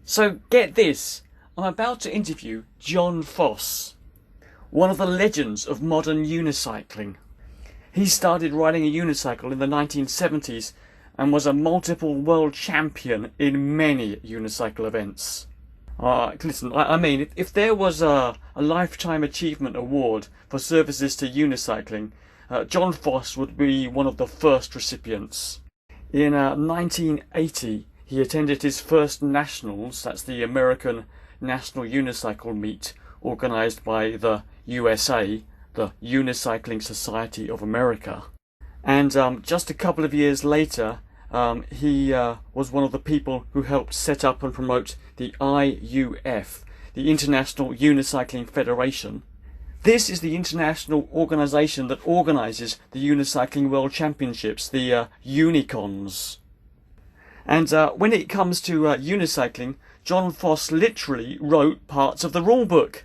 So get this, I'm about to interview John Foss, one of the legends of modern unicycling. He started riding a unicycle in the 1970s and was a multiple world champion in many unicycle events. Listen, I mean, if there was a Lifetime Achievement Award for services to unicycling, John Foss would be one of the first recipients. In 1980, he attended his first nationals, that's the American National Unicycle Meet, organised by the USA, the Unicycling Society of America. And just a couple of years later, he was one of the people who helped set up and promote the IUF, the International Unicycling Federation. This is the international organisation that organises the Unicycling World Championships, the Unicons. And when it comes to unicycling, John Foss literally wrote parts of the rulebook.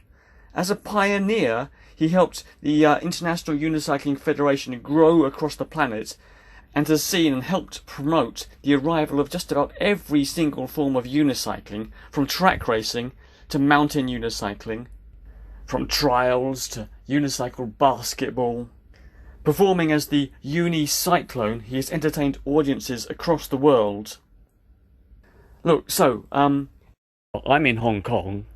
As a pioneer, he helped the International Unicycling Federation grow across the planet and has seen and helped promote the arrival of just about every single form of unicycling, from track racing to mountain unicycling, from trials to unicycle basketball. Performing as the Unicyclone, he has entertained audiences across the world. Look, so, I'm in Hong Kong,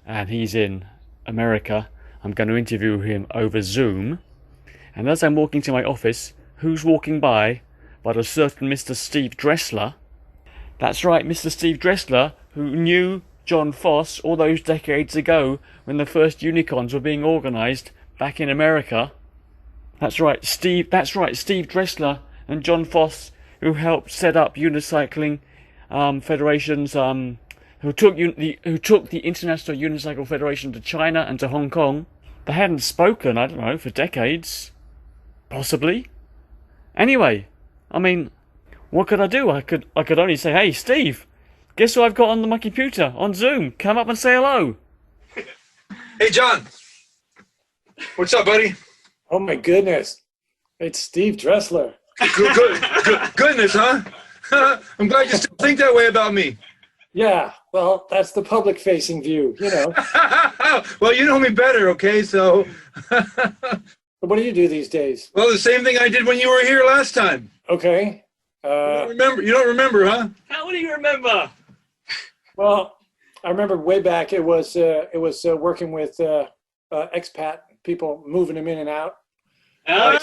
and he's in America. I'm going to interview him over Zoom. And as I'm walking to my office, who's walking by but a certain Mr. Steve Dressler? That's right, Mr. Steve Dressler, who knew John Foss all those decades ago when the first Unicons were being organised back in America. That's right, Steve Dressler and John Foss, who helped set up unicycling federations, who took the International Unicycle Federation to China and to Hong Kong. They hadn't spoken, I don't know, for decades. Possibly. Anyway, I mean, what could I do? I could only say, hey, Steve, guess who I've got on my computer, on Zoom? Come up and say hello. Hey, John. What's up, buddy? Oh, my goodness. It's Steve Dressler. Goodness, huh? I'm glad you still think that way about me. Yeah, well, that's the public-facing view, you know. Well, you know me better, okay, so... What do you do these days? Well, the same thing I did when you were here last time. Okay. You don't remember, huh? How do you remember? Well, I remember way back it was working with expat people, moving them in and out. Yeah.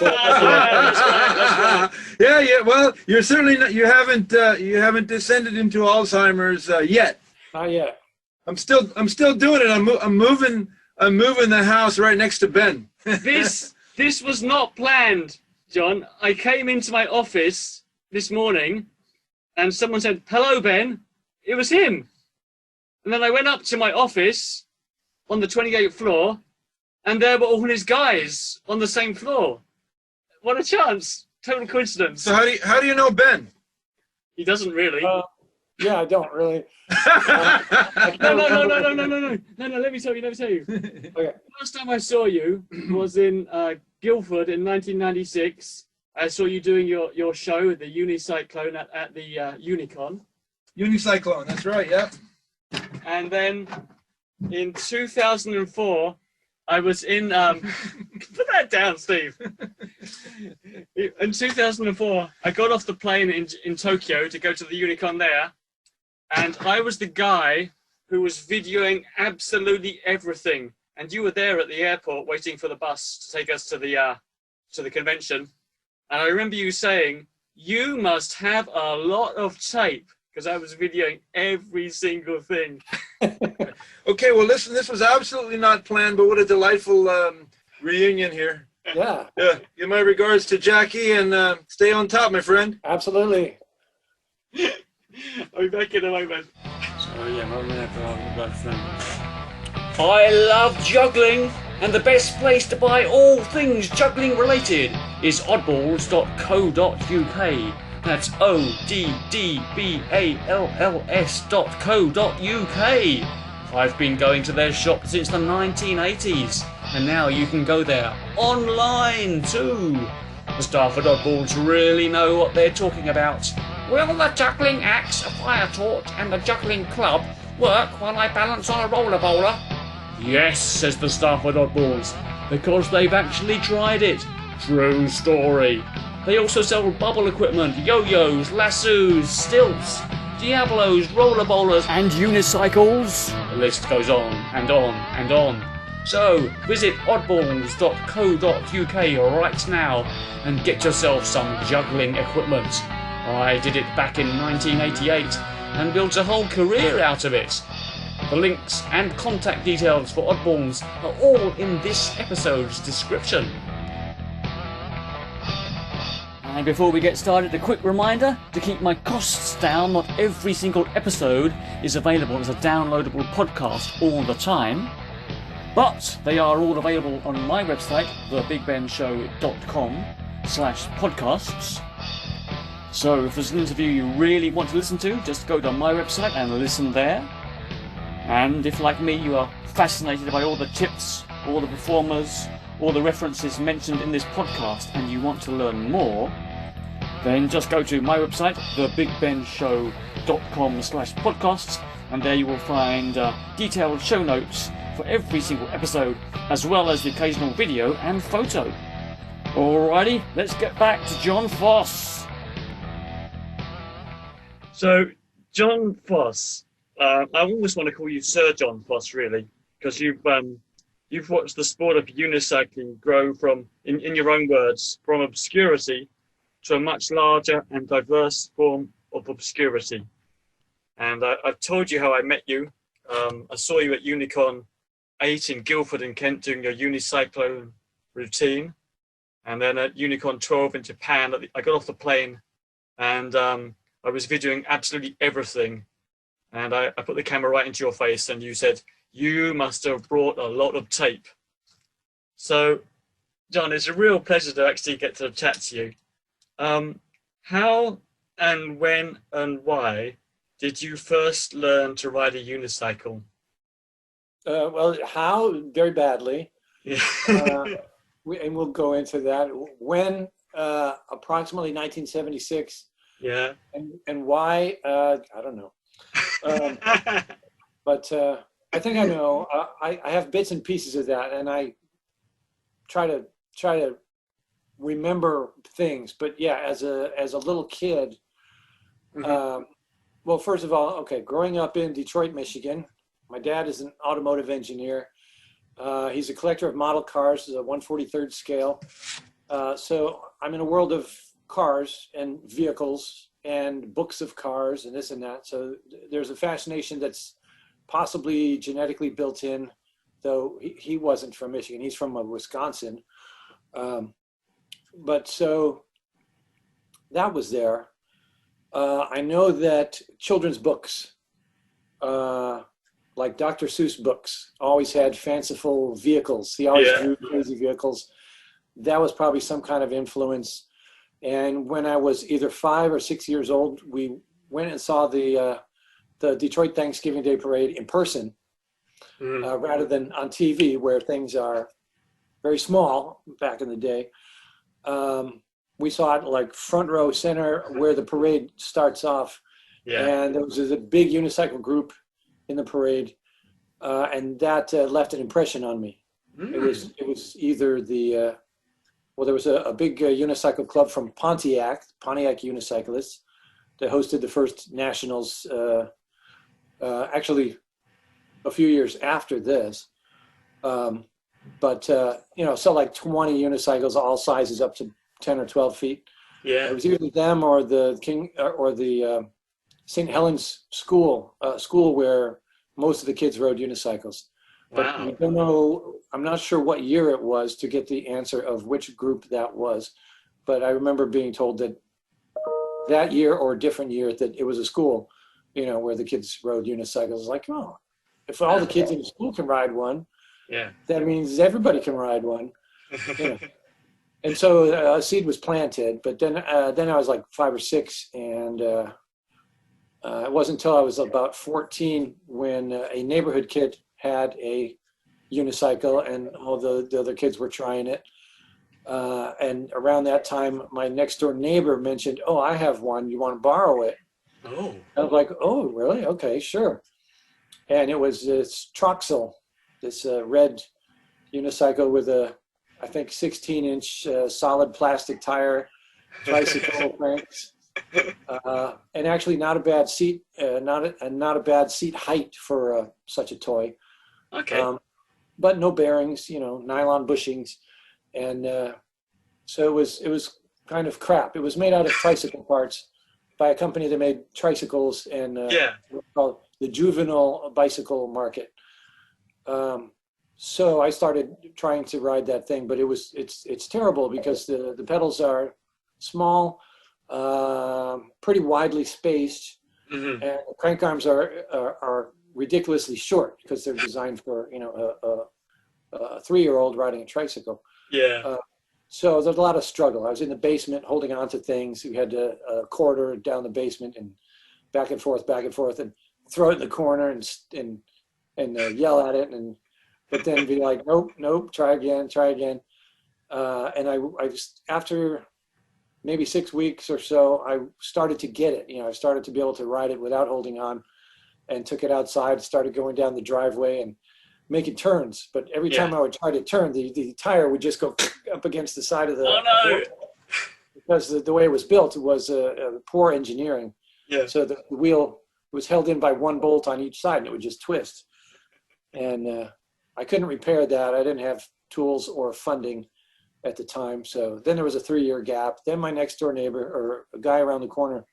Well, you're certainly not, you haven't descended into Alzheimer's yet. Not yet. I'm still doing it. I'm moving the house right next to Ben. This was not planned, John. I came into my office this morning, and someone said, "Hello, Ben." It was him. And then I went up to my office on the 28th floor, and there were all his guys on the same floor. What a chance. Total coincidence. So how do you know Ben? He doesn't really. Yeah, I don't really. No, let me tell you. Okay. Last time I saw you was in Guildford in 1996. I saw you doing your show, the Unicyclone, at the Unicon. Unicyclone, that's right, yeah. And then in 2004, I was in... put that down, Steve. In 2004, I got off the plane in Tokyo to go to the Unicon there, and I was the guy who was videoing absolutely everything. And you were there at the airport waiting for the bus to take us to the convention. And I remember you saying, "You must have a lot of tape," because I was videoing every single thing. Okay, well, listen, this was absolutely not planned, but what a delightful reunion here. Yeah. Yeah. Give my regards to Jackie and stay on top, my friend. Absolutely. I'll be back in a moment. So yeah, I love juggling, and the best place to buy all things juggling related is oddballs.co.uk. That's oddballs.co.uk. I've been going to their shop since the 1980s, and now you can go there online too. The staff at Oddballs really know what they're talking about. Will the juggling axe, a fire torch and the juggling club work while I balance on a roller bowler? Yes, says the staff at Oddballs, because they've actually tried it. True story. They also sell bubble equipment, yo-yos, lassos, stilts, Diablos, roller bowlers, and unicycles. The list goes on and on and on. So visit oddballs.co.uk right now and get yourself some juggling equipment. I did it back in 1988 and built a whole career out of it. The links and contact details for Oddballs are all in this episode's description. And before we get started, a quick reminder to keep my costs down. Not every single episode is available as a downloadable podcast all the time, but they are all available on my website, thebigbenshow.com/podcasts. So if there's an interview you really want to listen to, just go to my website and listen there. And if, like me, you are fascinated by all the tips, all the performers, all the references mentioned in this podcast, and you want to learn more, then just go to my website, thebigbenshow.com/podcasts, and there you will find detailed show notes for every single episode, as well as the occasional video and photo. Alrighty, let's get back to John Foss. So, John Foss, I almost want to call you Sir John Foss, really, because you've watched the sport of unicycling grow from, in your own words, from obscurity to a much larger and diverse form of obscurity. And I've told you how I met you. I saw you at Unicon 8 in Guildford in Kent doing your unicycling routine. And then at Unicon 12 in Japan, I got off the plane and I was videoing absolutely everything. And I put the camera right into your face and you said, "You must have brought a lot of tape." So, John, it's a real pleasure to actually get to chat to you. How and when and why did you first learn to ride a unicycle? Well, how? Very badly. Yeah. And we'll go into that. When? Approximately 1976. Yeah. And why? I don't know. But I think I know. I have bits and pieces of that, and I try to remember things. But yeah, as a little kid, well, first of all, okay, growing up in Detroit, Michigan, my dad is an automotive engineer. He's a collector of model cars, a 1/43rd scale. So I'm in a world of cars and vehicles and books of cars and this and that. So there's a fascination that's possibly genetically built in, though he wasn't from Michigan. He's from Wisconsin. But so that was there. I know that children's books, like Dr. Seuss books, always had fanciful vehicles. He always drew crazy vehicles. That was probably some kind of influence. And when I was either 5 or 6 years old, we went and saw the Detroit Thanksgiving Day Parade in person, rather than on TV, where things are very small back in the day. We saw it like front row center where the parade starts off. Yeah. And there was a big unicycle group in the parade, and that left an impression on me. It was either the there was a big unicycle club from Pontiac Unicyclists, that hosted the first nationals. Actually, a few years after this, but so like 20 unicycles, all sizes up to 10 or 12 feet. Yeah, it was either them or the St. Helens school where most of the kids rode unicycles. But wow. We don't know, I'm not sure what year it was to get the answer of which group that was. But I remember being told that year or a different year that it was a school, where the kids rode unicycles. Like, oh, if all the kids in the school can ride one, that means everybody can ride one. And so a seed was planted, but then I was like 5 or 6, and it wasn't until I was about 14 when a neighborhood kid had a unicycle, and all the other kids were trying it. And around that time, my next door neighbor mentioned, "Oh, I have one. You want to borrow it?" Oh. I was like, "Oh, really? Okay, sure." And it was this Troxel, this red unicycle with a, I think, 16-inch solid plastic tire, tricycle cranks, and actually not a bad seat, not a bad seat height for such a toy. Okay. But no bearings, you know, nylon bushings, and so it was kind of crap. It was made out of tricycle parts by a company that made tricycles and what's called the juvenile bicycle market. So I started trying to ride that thing, but it's terrible because the pedals are small, pretty widely spaced, and the crank arms are ridiculously short because they're designed for, you know, a 3-year-old riding a tricycle. Yeah. So there's a lot of struggle. I was in the basement holding on to things. We had to corridor down the basement and back and forth, and throw it in the corner and yell at it, but then be like, nope, try again. And I just, after maybe 6 weeks or so, I started to get it. You know, I started to be able to ride it without holding on, and took it outside, started going down the driveway and making turns. But every time I would try to turn, the tire would just go up against the side of the no. because the way it was built, it was poor engineering. Yeah. So the wheel was held in by one bolt on each side, and it would just twist. And I couldn't repair that. I didn't have tools or funding at the time. So then there was a 3-year gap. Then my next door neighbor, or a guy around the corner,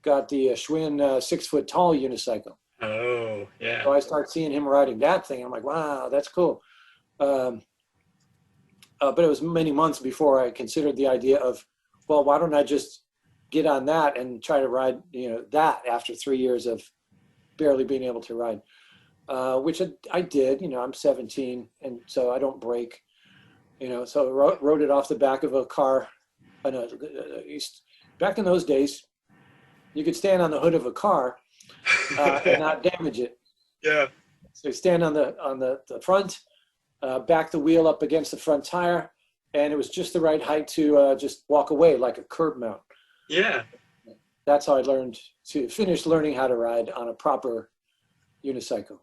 got the Schwinn 6-foot tall unicycle. Oh, yeah. So I started seeing him riding that thing. I'm like, wow, that's cool. But it was many months before I considered the idea of, well, why don't I just get on that and try to ride, you know, that after 3 years of barely being able to ride, which I did. You know, I'm 17, and so I don't break. You know, so I rode it off the back of a car. Back in those days, you could stand on the hood of a car and not damage it. Yeah. So you stand on the front, back the wheel up against the front tire, and it was just the right height to just walk away like a curb mount. Yeah. That's how I learned to finish learning how to ride on a proper unicycle.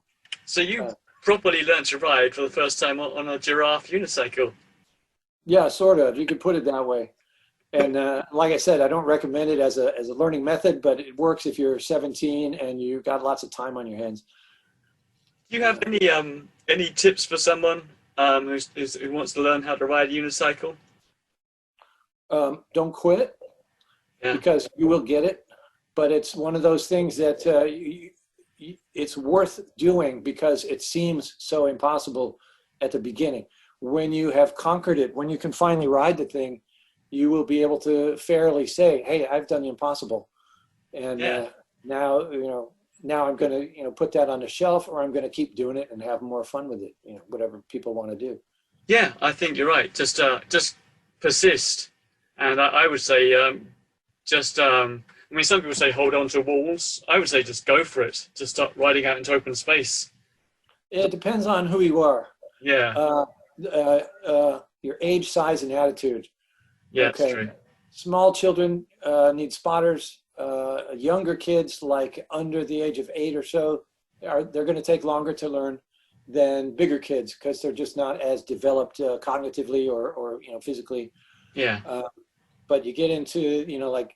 So you properly learned to ride for the first time on a Giraffe unicycle. Yeah, sort of. You could put it that way. And like I said, I don't recommend it as a learning method, but it works if you're 17 and you got lots of time on your hands. Do you have any tips for someone who wants to learn how to ride a unicycle? Don't quit, because you will get it. But it's one of those things that it's worth doing because it seems so impossible at the beginning. When you have conquered it, when you can finally ride the thing, you will be able to fairly say, hey, I've done the impossible. And now, you know, now I'm going to, you know, put that on the shelf, or I'm going to keep doing it and have more fun with it, you know, whatever people want to do. Yeah, I think you're right. Just persist. And I would say I mean, some people say hold on to walls. I would say just go for it. Just start riding out into open space. It depends on who you are. Yeah. Your age, size, and attitude. Yeah, okay. That's true. Small children need spotters. Younger kids, like under the age of 8 or so, they're going to take longer to learn than bigger kids because they're just not as developed cognitively or you know, physically. Yeah. But you get into, you know, like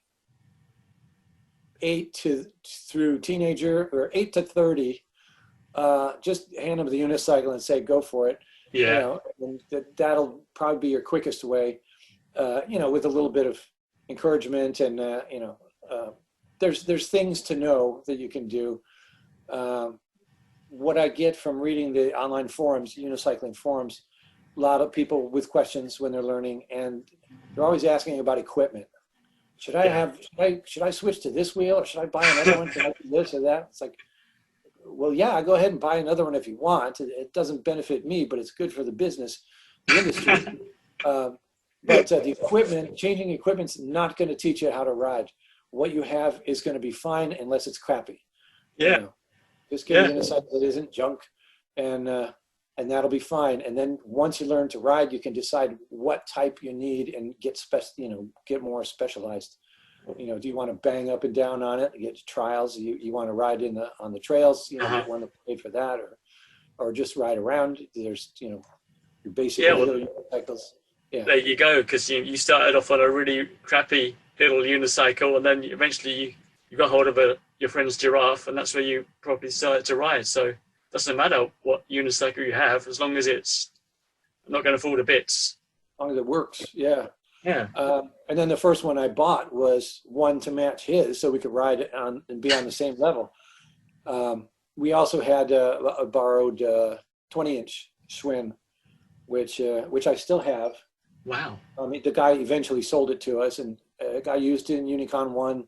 8 through teenager, or 8 to 30, just hand them the unicycle and say, go for it. Yeah. You know, and that'll probably be your quickest way, you know, with a little bit of encouragement and, you know, there's things to know that you can do. What I get from reading the online forums, unicycling forums, a lot of people with questions when they're learning, and they're always asking about equipment. Should I switch to this wheel, or should I buy another one? Should I do this or that? It's like, well, yeah, go ahead and buy another one if you want. It doesn't benefit me, but it's good for the business, the industry. But the equipment, changing equipment's not going to teach you how to ride. What you have is going to be fine unless it's crappy. Yeah. You know, just get a unicycle that isn't junk, and that'll be fine. And then once you learn to ride, you can decide what type you need and get more specialized. do you want to bang up and down on it, get trials? You want to ride on the trails, get one that paid for that, or just ride around. There's, your basic unicycles. Yeah. There you go, because you started off on a really crappy little unicycle, and then eventually you got hold of your friend's Giraffe, and that's where you probably started to ride. So it doesn't matter what unicycle you have, as long as it's not going to fall to bits. As long as it works, yeah. Yeah. And then the first one I bought was one to match his, so we could ride on and be on the same level. We also had a borrowed 20-inch Schwinn, which I still have. Wow. The guy eventually sold it to us, and I used it in Unicon 1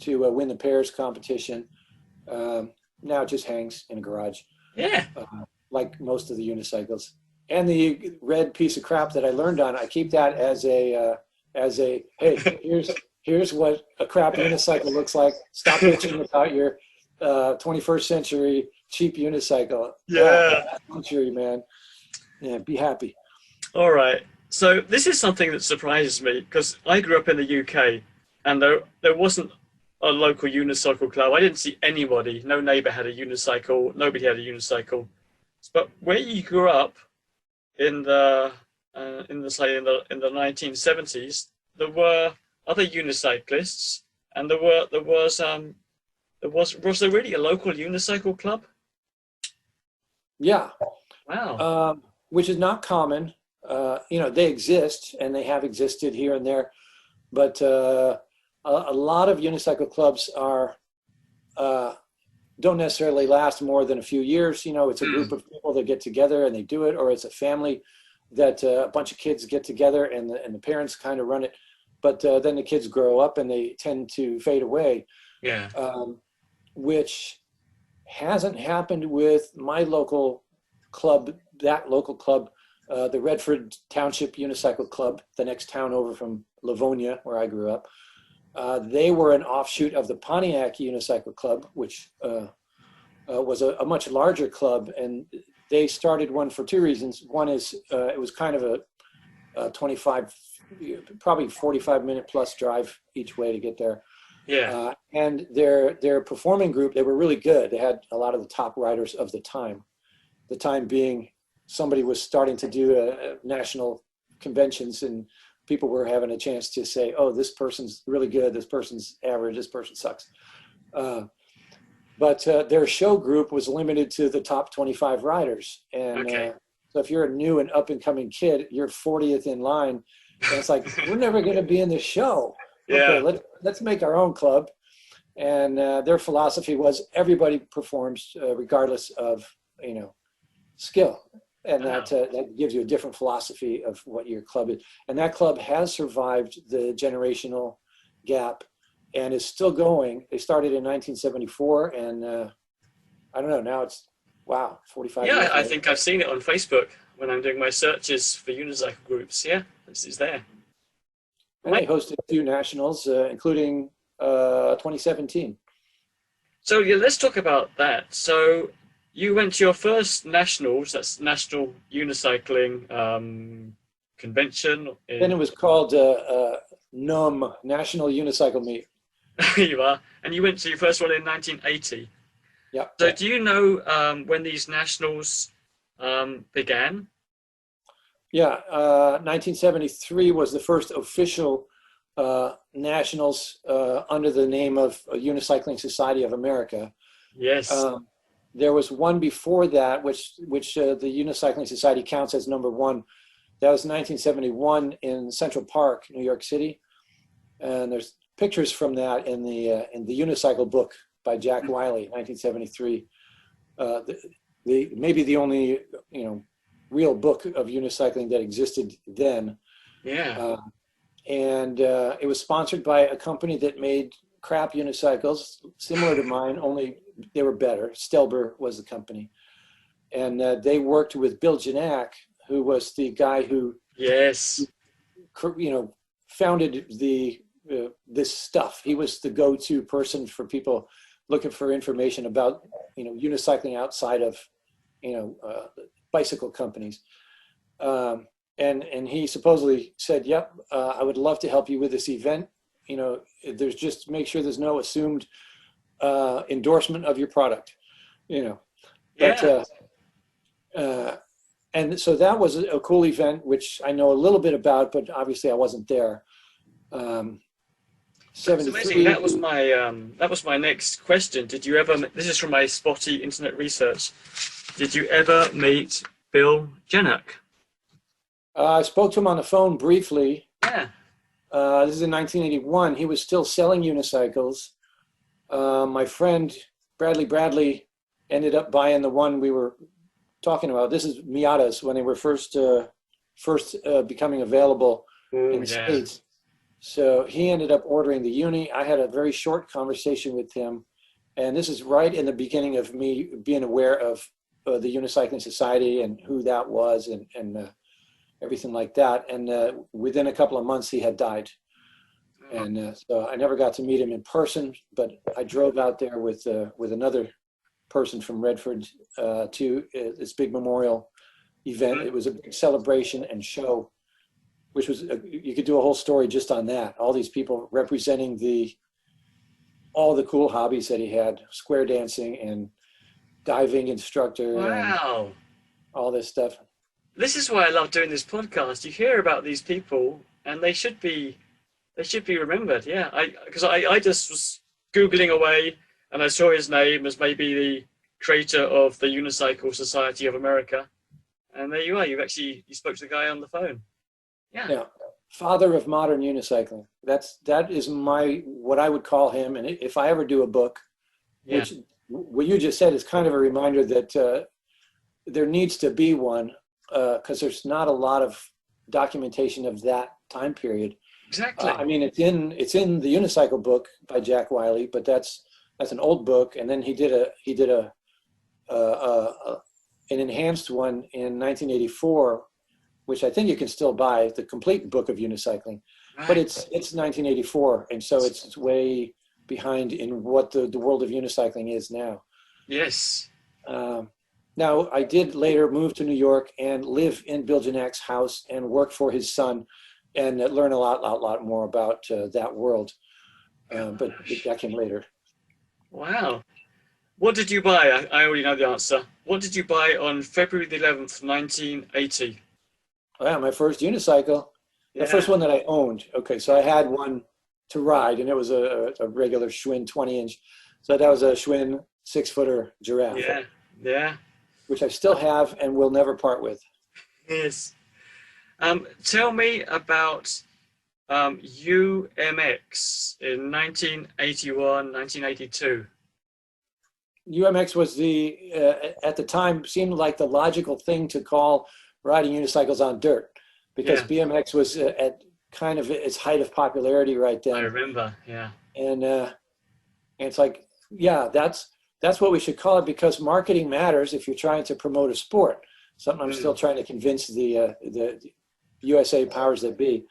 to win the pairs competition. Now it just hangs in a garage. Yeah. Like most of the unicycles. And the red piece of crap that I learned on, I keep that as a hey, here's what a crap unicycle looks like. Stop bitching about your 21st century cheap unicycle. Yeah. Century, man. Yeah, be happy. All right. So this is something that surprises me, because I grew up in the UK, and there wasn't a local unicycle club. I didn't see anybody. No neighbour had a unicycle. Nobody had a unicycle. But where you grew up in the 1970s, there were other unicyclists, and was there really a local unicycle club? Yeah. Wow. Which is not common. They exist, and they have existed here and there, but a lot of unicycle clubs don't necessarily last more than a few years. It's a group of people that get together and they do it, or it's a family that a bunch of kids get together and the parents kind of run it, but then the kids grow up and they tend to fade away. Yeah. Which hasn't happened with my local club, the Redford Township Unicycle Club, the next town over from Livonia, where I grew up. They were an offshoot of the Pontiac Unicycle Club, which was a much larger club, and they started one for two reasons. One is it was kind of a 25, probably 45-minute plus drive each way to get there. Yeah. And their performing group, they were really good. They had a lot of the top riders of the time. The time being, somebody was starting to do national conventions, and people were having a chance to say, oh, this person's really good, this person's average, this person sucks. But their show group was limited to the top 25 riders. And so if you're a new and up-and-coming kid, you're 40th in line, and it's like, we're never going to be in the show. Yeah. Okay, let's make our own club. And their philosophy was everybody performs regardless of, skill. And that gives you a different philosophy of what your club is. And that club has survived the generational gap and is still going. They started in 1974, and I don't know, now it's, 45 years. Yeah, I think I've seen it on Facebook when I'm doing my searches for unicycle groups. Yeah, it's there. And they hosted a few nationals, including 2017. So yeah, let's talk about that. So you went to your first nationals, that's National Unicycling Convention. Then it was called NUM, National Unicycle Meet. You are. And you went to your first one in 1980. Yeah. So do you know when these nationals began? Yeah, 1973 was the first official nationals under the name of Unicycling Society of America. Yes. There was one before that, which the Unicycling Society counts as number one. That was 1971 in Central Park, New York City, and there's pictures from that in the Unicycle book by Jack Wiley, 1973. Maybe the only real book of unicycling that existed then. Yeah. And it was sponsored by a company that made crap unicycles similar to mine, only they were better. Stelber was the company. And they worked with Bill Janak, who was the guy who founded this stuff. He was the go-to person for people looking for information about unicycling outside of bicycle companies. And he supposedly said, yep, I would love to help you with this event. there's just make sure there's no assumed endorsement of your product, But and so that was a cool event, which I know a little bit about, but obviously I wasn't there. 73. That was my next question. Did you ever? This is from my spotty internet research. Did you ever meet Bill Januck? I spoke to him on the phone briefly. Yeah. This is in 1981. He was still selling unicycles. My friend Bradley ended up buying the one we were talking about. This is Miatas when they were first becoming available in the States. So he ended up ordering the Uni. I had a very short conversation with him, and this is right in the beginning of me being aware of the Unicycling Society and who that was and everything like that. And within a couple of months, he had died. And so I never got to meet him in person, but I drove out there with another person from Redford to this big memorial event. It was a big celebration and show, which was, you could do a whole story just on that. All these people representing all the cool hobbies that he had, square dancing and diving instructor. Wow. And all this stuff. This is why I love doing this podcast. You hear about these people and they should be remembered. Yeah. Because I just was Googling away and I saw his name as maybe the creator of the Unicycle Society of America. And there you are. You spoke to the guy on the phone. Yeah. Father of modern unicycling. That is what I would call him. And if I ever do a book, which what you just said is kind of a reminder that there needs to be one, because there's not a lot of documentation of that time period. Exactly. I mean, it's in the Unicycle book by Jack Wiley, but that's an old book. And then he did an enhanced one in 1984. Which I think you can still buy, the complete book of unicycling, right. But it's 1984, and so it's way behind in what the world of unicycling is now. Yes. Now, I did later move to New York and live in Bill Janak's house and work for his son, and learn a lot more about that world. But that came later. Wow. What did you buy? I already know the answer. What did you buy on February the 11th, 1980? Yeah, my first unicycle, the first one that I owned. Okay, so I had one to ride, and it was a regular Schwinn 20-inch. So that was a Schwinn 6-footer Giraffe. Yeah. Which I still have and will never part with. Yes. Tell me about UMX in 1981, 1982. UMX was at the time, seemed like the logical thing to call riding unicycles on dirt, because BMX was at kind of its height of popularity right then. I remember, yeah. And it's like, that's what we should call it, because marketing matters if you're trying to promote a sport. Something I'm still trying to convince the USA powers that be.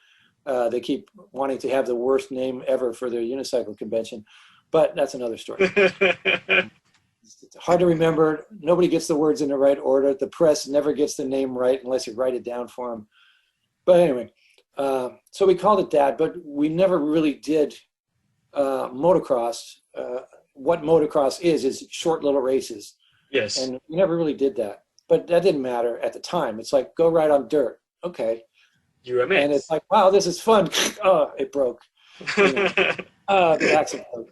They keep wanting to have the worst name ever for their unicycle convention, but that's another story. It's hard to remember. Nobody gets the words in the right order. The press never gets the name right unless you write it down for them. But anyway, so we called it that, but we never really did motocross. What motocross is short little races. Yes. And we never really did that. But that didn't matter at the time. It's like, go ride on dirt. Okay. UMX. And it's like, wow, this is fun. Oh, it broke. The axle broke.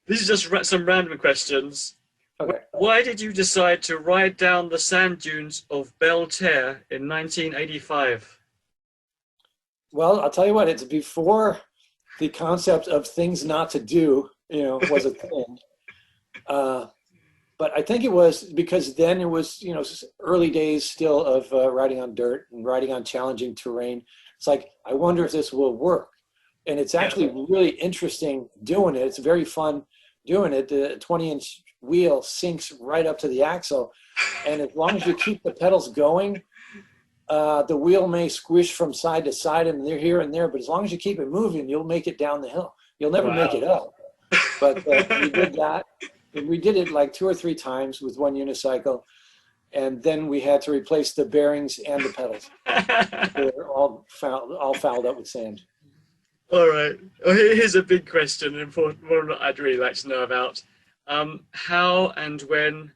These are just some random questions. Okay. Why did you decide to ride down the sand dunes of Belle Terre in 1985? Well, I'll tell you what, it's before the concept of things not to do, was a thing. But I think it was because then it was, early days still of riding on dirt and riding on challenging terrain. It's like, I wonder if this will work. And it's actually really interesting doing it. It's very fun doing it. The 20-inch wheel sinks right up to the axle. And as long as you keep the pedals going, the wheel may squish from side to side and they're here and there. But as long as you keep it moving, you'll make it down the hill. You'll never make it up. But we did that. And we did it like 2 or 3 times with one unicycle. and then we had to replace the bearings and the pedals. They were all fouled up with sand. All right. Well, here's a big question, an important one that I'd really like to know about. How and when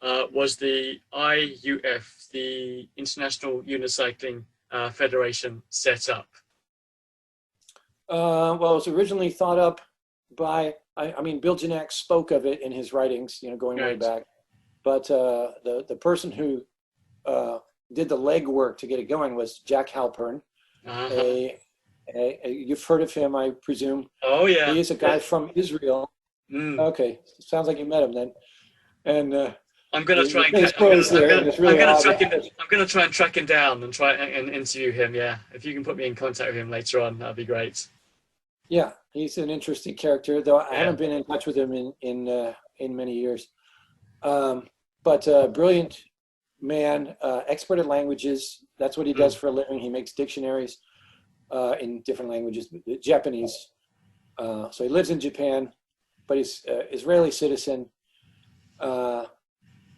was the IUF, the International Unicycling Federation, set up? Well, it was originally thought up by, I mean, Bill Janak spoke of it in his writings, going way back. But the person who did the legwork to get it going was Jack Halpern. You've heard of him, I presume. Oh yeah. He is a guy from Israel. Okay, sounds like you met him then. And I'm going to try and try and track him down and try and interview him. Yeah, if you can put me in contact with him later on, that'd be great. Yeah, he's an interesting character, though I haven't been in touch with him in many years. But brilliant man, expert at languages. That's what he does for a living. He makes dictionaries in different languages, Japanese. So he lives in Japan, but he's Israeli citizen. I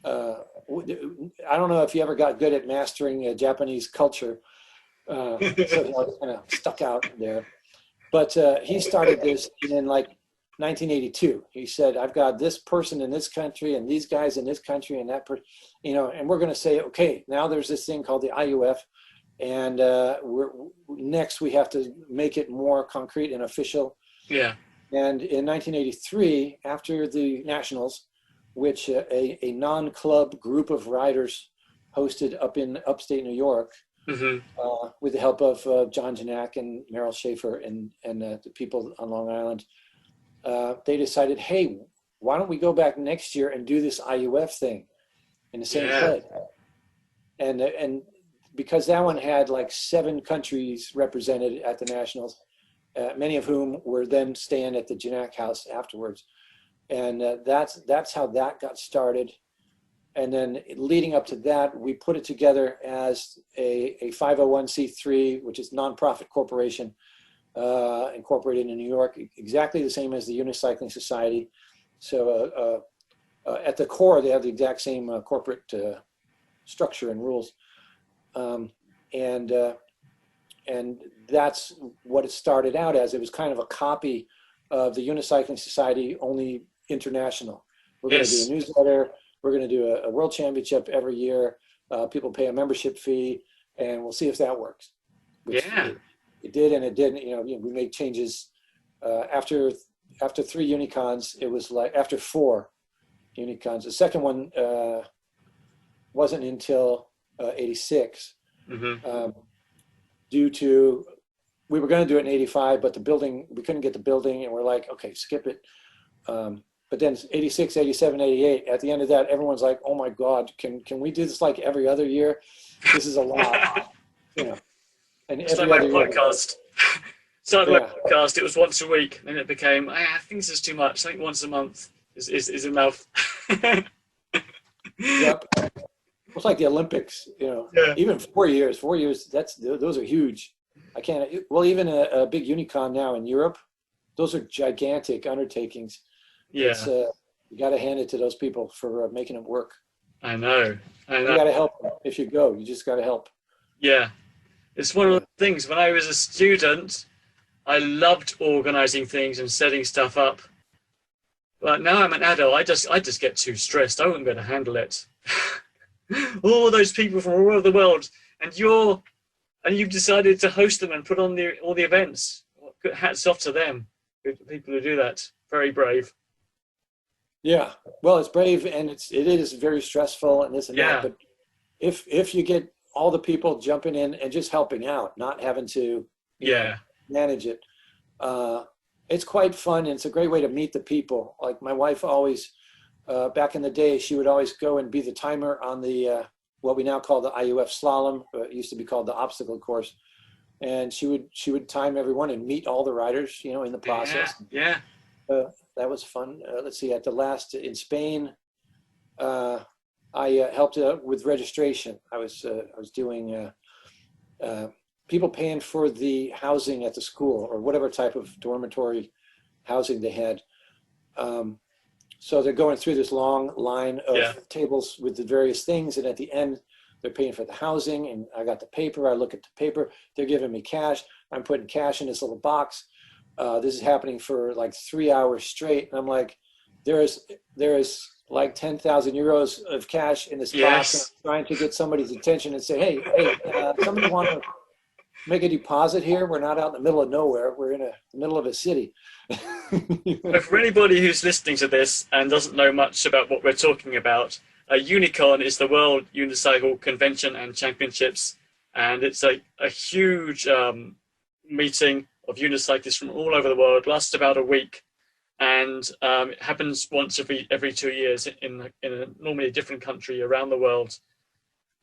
don't know if he ever got good at mastering Japanese culture, so he was kind of stuck out there. But he started this in like 1982. He said, "I've got this person in this country and these guys in this country and that person, and we're going to say, okay, now there's this thing called the IUF, and next we have to make it more concrete and official." Yeah. And in 1983, after the Nationals, which a non-club group of riders hosted up in upstate New York, with the help of John Janak and Meryl Schaefer and the people on Long Island, they decided, hey, why don't we go back next year and do this IUF thing in the same place? And because that one had like 7 countries represented at the Nationals, many of whom were then staying at the Janak house afterwards. And that's how that got started. And then leading up to that, we put it together as a 501c3, which is nonprofit corporation, incorporated in New York, exactly the same as the Unicycling Society. So at the core, they have the exact same corporate structure and rules. And that's what it started out as. It was kind of a copy of the Unicycling Society, only international. We're going to do a newsletter. We're going to do a world championship every year. People pay a membership fee, and we'll see if that works. Which it did, and it didn't. We made changes after 3 Unicons. It was like after 4 Unicons. The second one wasn't until '86, due to we were going to do it in '85, but we couldn't get the building, and we're like, okay, skip it. But then 86, 87, 88, at the end of that, everyone's like, oh my God, can we do this like every other year? This is a lot. And it's like my podcast. Started my podcast, it was once a week, then it became, I think this is too much. I think once a month is enough. Yep. It's like the Olympics, even 4 years, those are huge. I can't, well, even a big Unicon now in Europe, those are gigantic undertakings. You got to hand it to those people for making it work. I know. You got to help them. If you go, you just got to help. Yeah. It's one of the things, when I was a student, I loved organizing things and setting stuff up. But now I'm an adult, I just get too stressed. I wouldn't be able to handle it. All those people from all over the world, and you've decided to host them and put on all the events. Hats off to them, people who do that. Very brave. Yeah, well, it's brave, and it is very stressful and this and that. But if you get all the people jumping in and just helping out, not having to manage it, it's quite fun, and it's a great way to meet the people. Like my wife always, back in the day, she would always go and be the timer on the what we now call the IUF slalom. It used to be called the obstacle course, and she would time everyone and meet all the riders, in the process. Yeah. That was fun. Let's see, at the last in Spain, I helped with registration. I was doing people paying for the housing at the school or whatever type of dormitory housing they had. So they're going through this long line of Yeah. tables with the various things, and at the end, they're paying for the housing, and I got the paper. I look at the paper. They're giving me cash. I'm putting cash in this little box. This is happening for like 3 hours straight, and I'm like, there is like 10,000 euros of cash in this box, and I'm trying to get somebody's attention and say, hey, somebody want to make a deposit here? We're not out in the middle of nowhere. We're in the middle of a city. But for anybody who's listening to this and doesn't know much about what we're talking about, Unicon is the World Unicycle Convention and Championships, and it's a huge meeting of unicyclists from all over the world. Lasts about a week, and it happens once every 2 years in normally a different country around the world.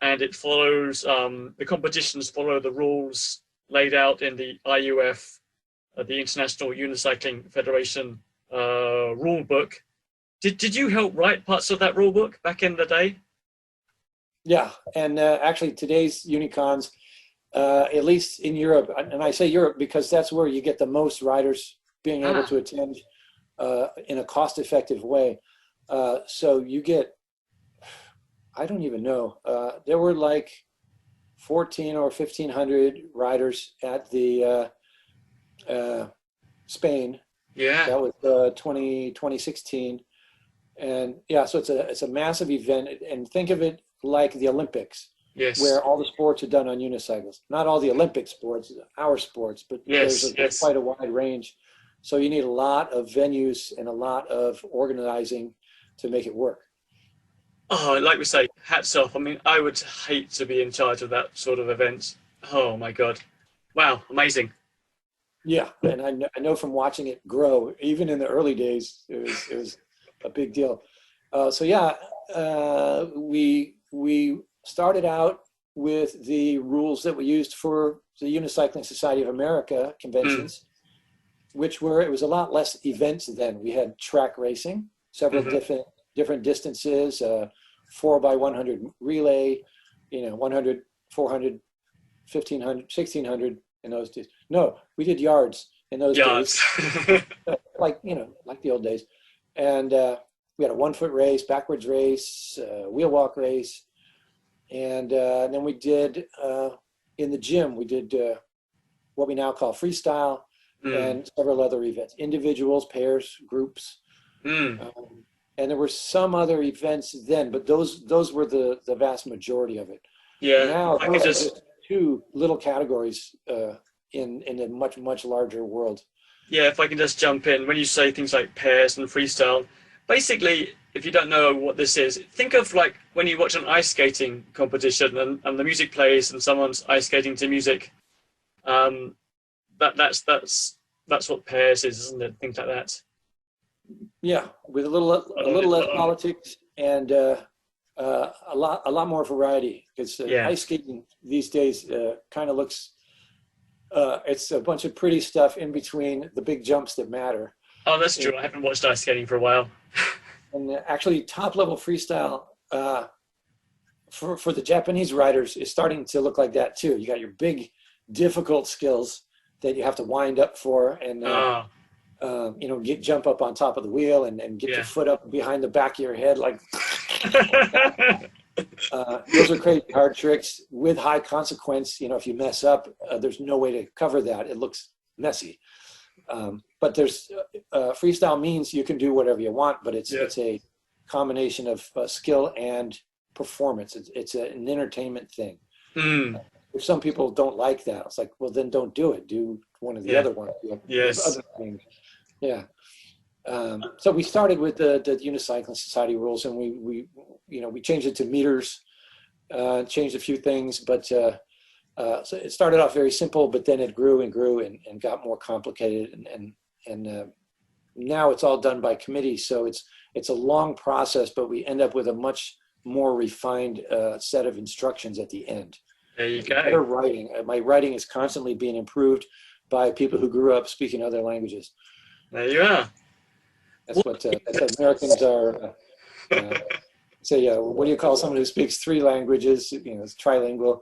And it follows the competitions follow the rules laid out in the IUF, the International Unicycling Federation rule book. Did you help write parts of that rule book back in the day? Yeah, and actually today's Unicons, at least in Europe, and I say Europe because that's where you get the most riders being able to attend in a cost-effective way. So you get, I don't even know, there were like 14 or 1,500 riders at the Spain. Yeah. That was 2016. And yeah, so it's a massive event, and think of it like the Olympics, where all the sports are done on unicycles. Not all the Olympic sports, our sports, but there's quite a wide range. So you need a lot of venues and a lot of organizing to make it work. Oh, like we say, hats off. I mean, I would hate to be in charge of that sort of event. Oh my God. Wow, amazing. Yeah, and I know from watching it grow, even in the early days, it was a big deal. So yeah, we started out with the rules that we used for the Unicycling Society of America conventions, which it was a lot less events then. We had track racing, several different distances, 4x100 relay, 100, 400, 1,500, 1,600 in those days. No, we did yards in those days, like the old days. And we had a 1-foot race, backwards race, wheel walk race, and then we did in the gym. We did what we now call freestyle, and several other events, individuals, pairs, groups. And there were some other events then, but those were the vast majority of it. Yeah. Now those are just two little categories in a much, much larger world. Yeah, if I can just jump in, when you say things like pairs and freestyle, basically, if you don't know what this is, think of like when you watch an ice skating competition and the music plays and someone's ice skating to music. That's what pairs is, isn't it? Things like that. Yeah, with a little less politics and a lot more variety. Because ice skating these days kind of looks. It's a bunch of pretty stuff in between the big jumps that matter. Oh, that's true. I haven't watched ice skating for a while. And actually, top level freestyle for the Japanese riders is starting to look like that too. You got your big, difficult skills that you have to wind up for, and jump up on top of the wheel and get your foot up behind the back of your head, like. Those are crazy hard tricks with high consequence. If you mess up, there's no way to cover that. It looks messy. But there's freestyle means you can do whatever you want, but it's a combination of skill and performance. It's an entertainment thing. If some people don't like that, it's like, well, then don't do it. Do one of the other ones. Other things. Yeah. So we started with the Unicycling Society rules, and we changed it to meters, changed a few things, but so it started off very simple, but then it grew and grew and got more complicated, and now it's all done by committee. So it's a long process, but we end up with a much more refined set of instructions at the end. There you go. Better writing. My writing is constantly being improved by people who grew up speaking other languages. There you are. That's what Americans are. What do you call someone who speaks 3 languages? It's trilingual.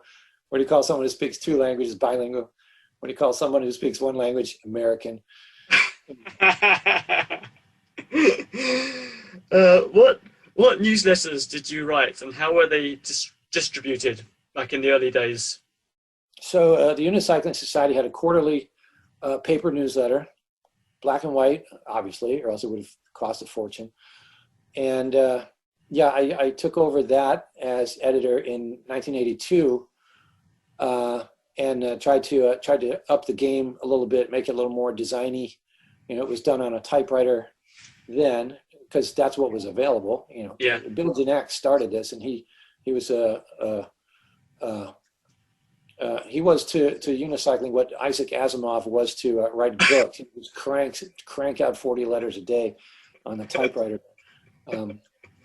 What do you call someone who speaks 2 languages? Bilingual. What do you call someone who speaks 1 language? American. What newsletters did you write, and how were they distributed back in the early days? So the Unicycling Society had a quarterly paper newsletter, black and white, obviously, or else it would have cost a fortune. And yeah, I took over that as editor in 1982, and tried to up the game a little bit, make it a little more designy. You know, it was done on a typewriter then, because that's what was available. You know, Yeah. Bill Janak started this, and he was he was to unicycling what Isaac Asimov was to writing books. He was crank out 40 letters a day on the typewriter.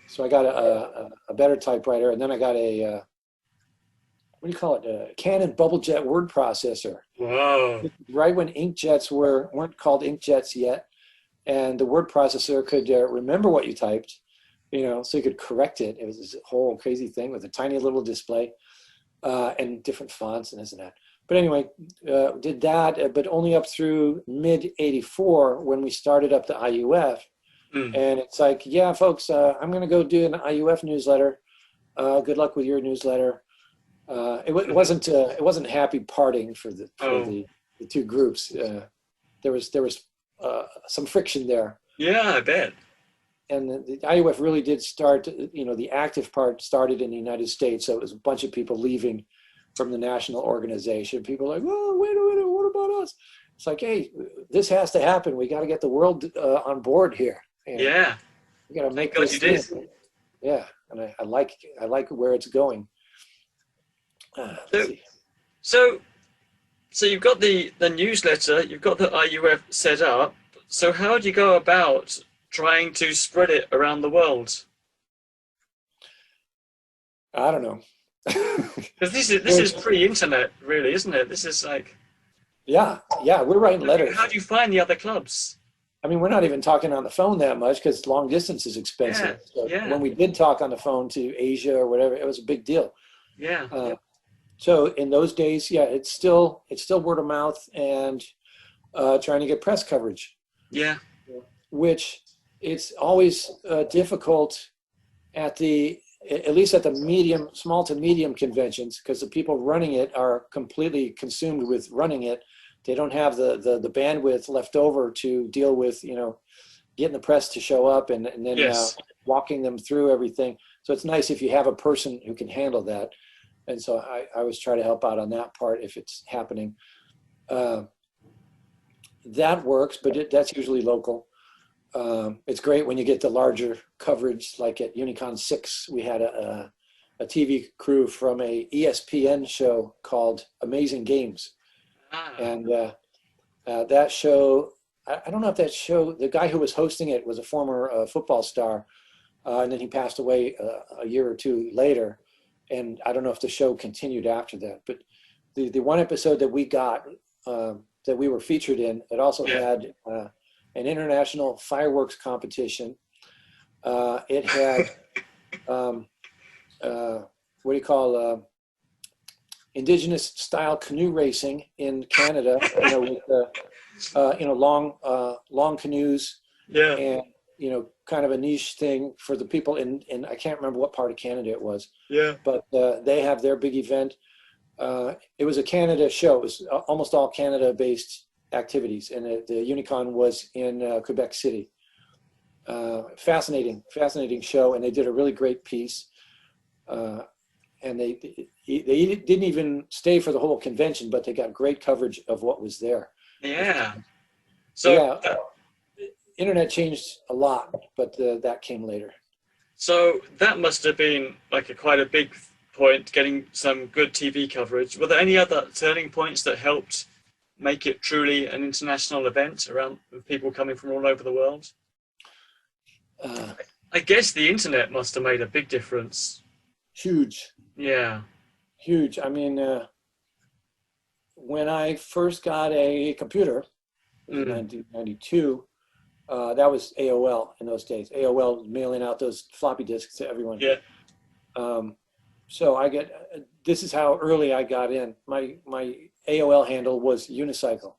So I got a better typewriter, and then I got a what do you call it? A Canon bubble jet word processor. Wow. Right when inkjets weren't called inkjets yet, and the word processor could remember what you typed, you know, so you could correct it. It was this whole crazy thing with a tiny little display and different fonts and this and that. But anyway, did that, but only up through mid '84 when we started up the IUF. And it's like, yeah, folks, I'm going to go do an IUF newsletter. Good luck with your newsletter. It wasn't happy parting for the two groups. There was some friction there. Yeah, I bet. And the IUF really did start. You know, the active part started in the United States, so it was a bunch of people leaving from the national organization. People like, oh, wait a minute, what about us? It's like, hey, this has to happen. We got to get the world on board here. And yeah, we got to make this thing. Yeah, and I like where it's going. So you've got the newsletter, you've got the IUF set up. So how do you go about trying to spread it around the world? I don't know. Because this is pre-internet, really, isn't it? This is like. Yeah, we're writing letters. How do you find the other clubs? I mean, we're not even talking on the phone that much because long distance is expensive. When we did talk on the phone to Asia or whatever, it was a big deal. Yeah. So in those days, yeah, it's still word of mouth and trying to get press coverage. Yeah. Which it's always difficult at least at the small to medium conventions, because the people running it are completely consumed with running it. They don't have the bandwidth left over to deal with, you know, getting the press to show up and then walking them through everything. So it's nice if you have a person who can handle that. And so I always try to help out on that part if it's happening. That works, but that's usually local. It's great when you get the larger coverage, like at Unicon 6, we had a TV crew from a ESPN show called Amazing Games. And that show, I don't know if that show, the guy who was hosting it was a former football star, and then he passed away a year or two later. And I don't know if the show continued after that. But the one episode that we got, that we were featured in, it also had an international fireworks competition. It had, what do you call, indigenous style canoe racing in Canada, you know, with long canoes, and you know, kind of a niche thing for the people in I can't remember what part of Canada it was. Yeah. But they have their big event. It was a Canada show. It was almost all Canada-based activities, and the Unicon was in Quebec City. Fascinating show, and they did a really great piece. And they didn't even stay for the whole convention, but they got great coverage of what was there. Yeah. So internet changed a lot, but that came later. So that must have been like quite a big point, getting some good TV coverage. Were there any other turning points that helped make it truly an international event around with people coming from all over the world? I guess the internet must have made a big difference. Huge. Yeah. Huge. I mean, when I first got a computer in 1992, that was AOL in those days. AOL mailing out those floppy disks to everyone. Yeah. So this is how early I got in. My AOL handle was Unicycle.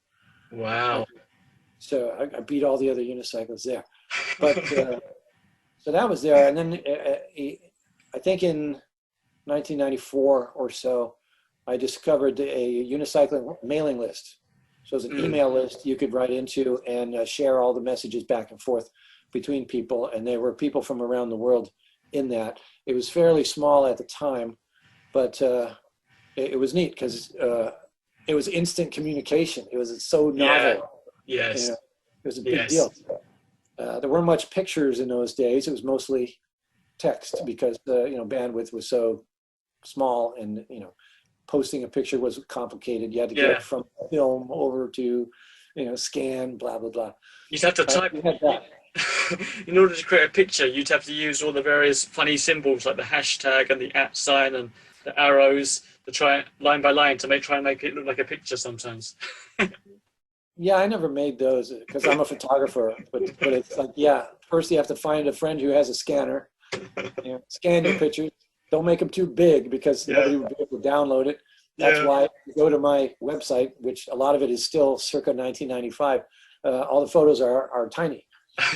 Wow. So I beat all the other unicycles there. But So that was there. And then I think in 1994 or so, I discovered a Unicycling mailing list. So it was an email list you could write into and share all the messages back and forth between people. And there were people from around the world in that. It was fairly small at the time, but it was neat because it was instant communication. It was so novel. Yes. You know, it was a big deal. There weren't much pictures in those days. It was mostly text because bandwidth was so small, and posting a picture was complicated. You had to get it from film over to scan, blah blah blah. You'd have to type in order to create a picture. You'd have to use all the various funny symbols like the hashtag and the @ sign and the arrows to try line by line to try and make it look like a picture sometimes. Yeah, I never made those because I'm a photographer. But it's like, first you have to find a friend who has a scanner. Scan your pictures. Don't make them too big because nobody would be able to download it. That's why you go to my website, which a lot of it is still circa 1995. All the photos are tiny.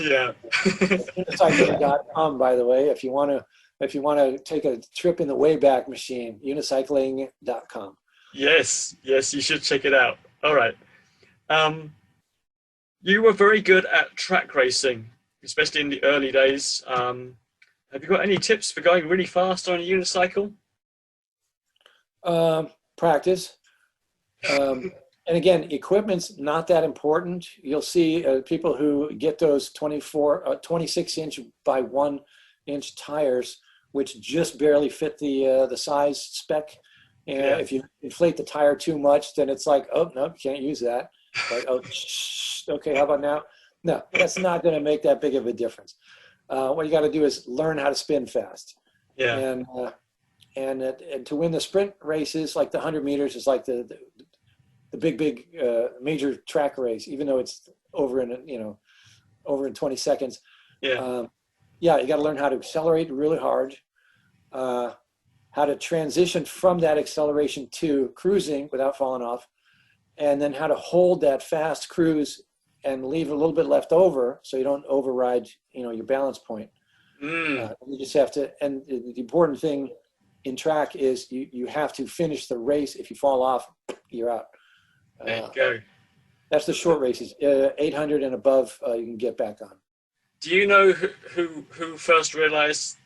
Yeah. Unicycling.com, by the way, if you want to take a trip in the Wayback Machine, unicycling.com. Yes, you should check it out. All right. You were very good at track racing, especially in the early days. Have you got any tips for going really fast on a unicycle? Practice. And again, equipment's not that important. You'll see people who get those 26-inch by 1-inch tires, which just barely fit the size spec. And if you inflate the tire too much, then it's like, oh, no, you can't use that. Like, oh, okay, how about now? No, that's not going to make that big of a difference. What you got to do is learn how to spin fast. Yeah. And to win the sprint races, like the 100 meters, is like the big major track race, even though it's over in 20 seconds. You got to learn how to accelerate really hard, how to transition from that acceleration to cruising without falling off, and then how to hold that fast cruise and leave a little bit left over so you don't override your balance point. You just have to, and the important thing in track is you have to finish the race. If you fall off, you're out. There you go. That's the short races. 800 and above, you can get back on. Do you know who first realized?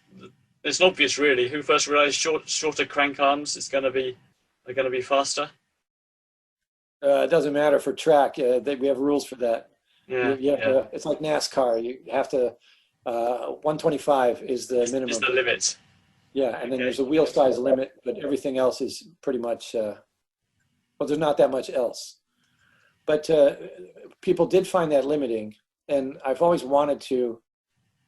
It's obvious, really. Who first realized shorter crank arms are going to be faster? It doesn't matter for track. We have rules for that. It's like NASCAR. You have to. 125 is the minimum. Is the limit. Yeah, and then there's a wheel size limit, but everything else is pretty much. There's not that much else. But people did find that limiting, and I've always wanted to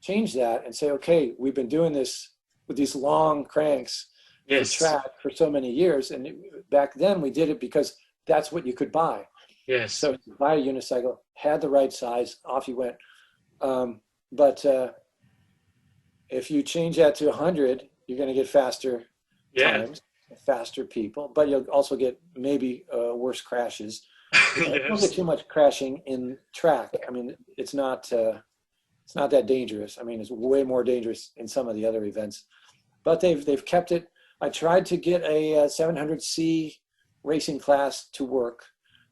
change that and say, okay, we've been doing this with these long cranks for track for so many years, and back then we did it because that's what you could buy. Yes. So you buy a unicycle, had the right size, off you went. But if you change that to 100, you're going to get faster times, faster people, but you'll also get maybe worse crashes. You don't get too much crashing in track. I mean, it's not that dangerous. I mean, it's way more dangerous in some of the other events. But they've kept it. I tried to get a 700C racing class to work.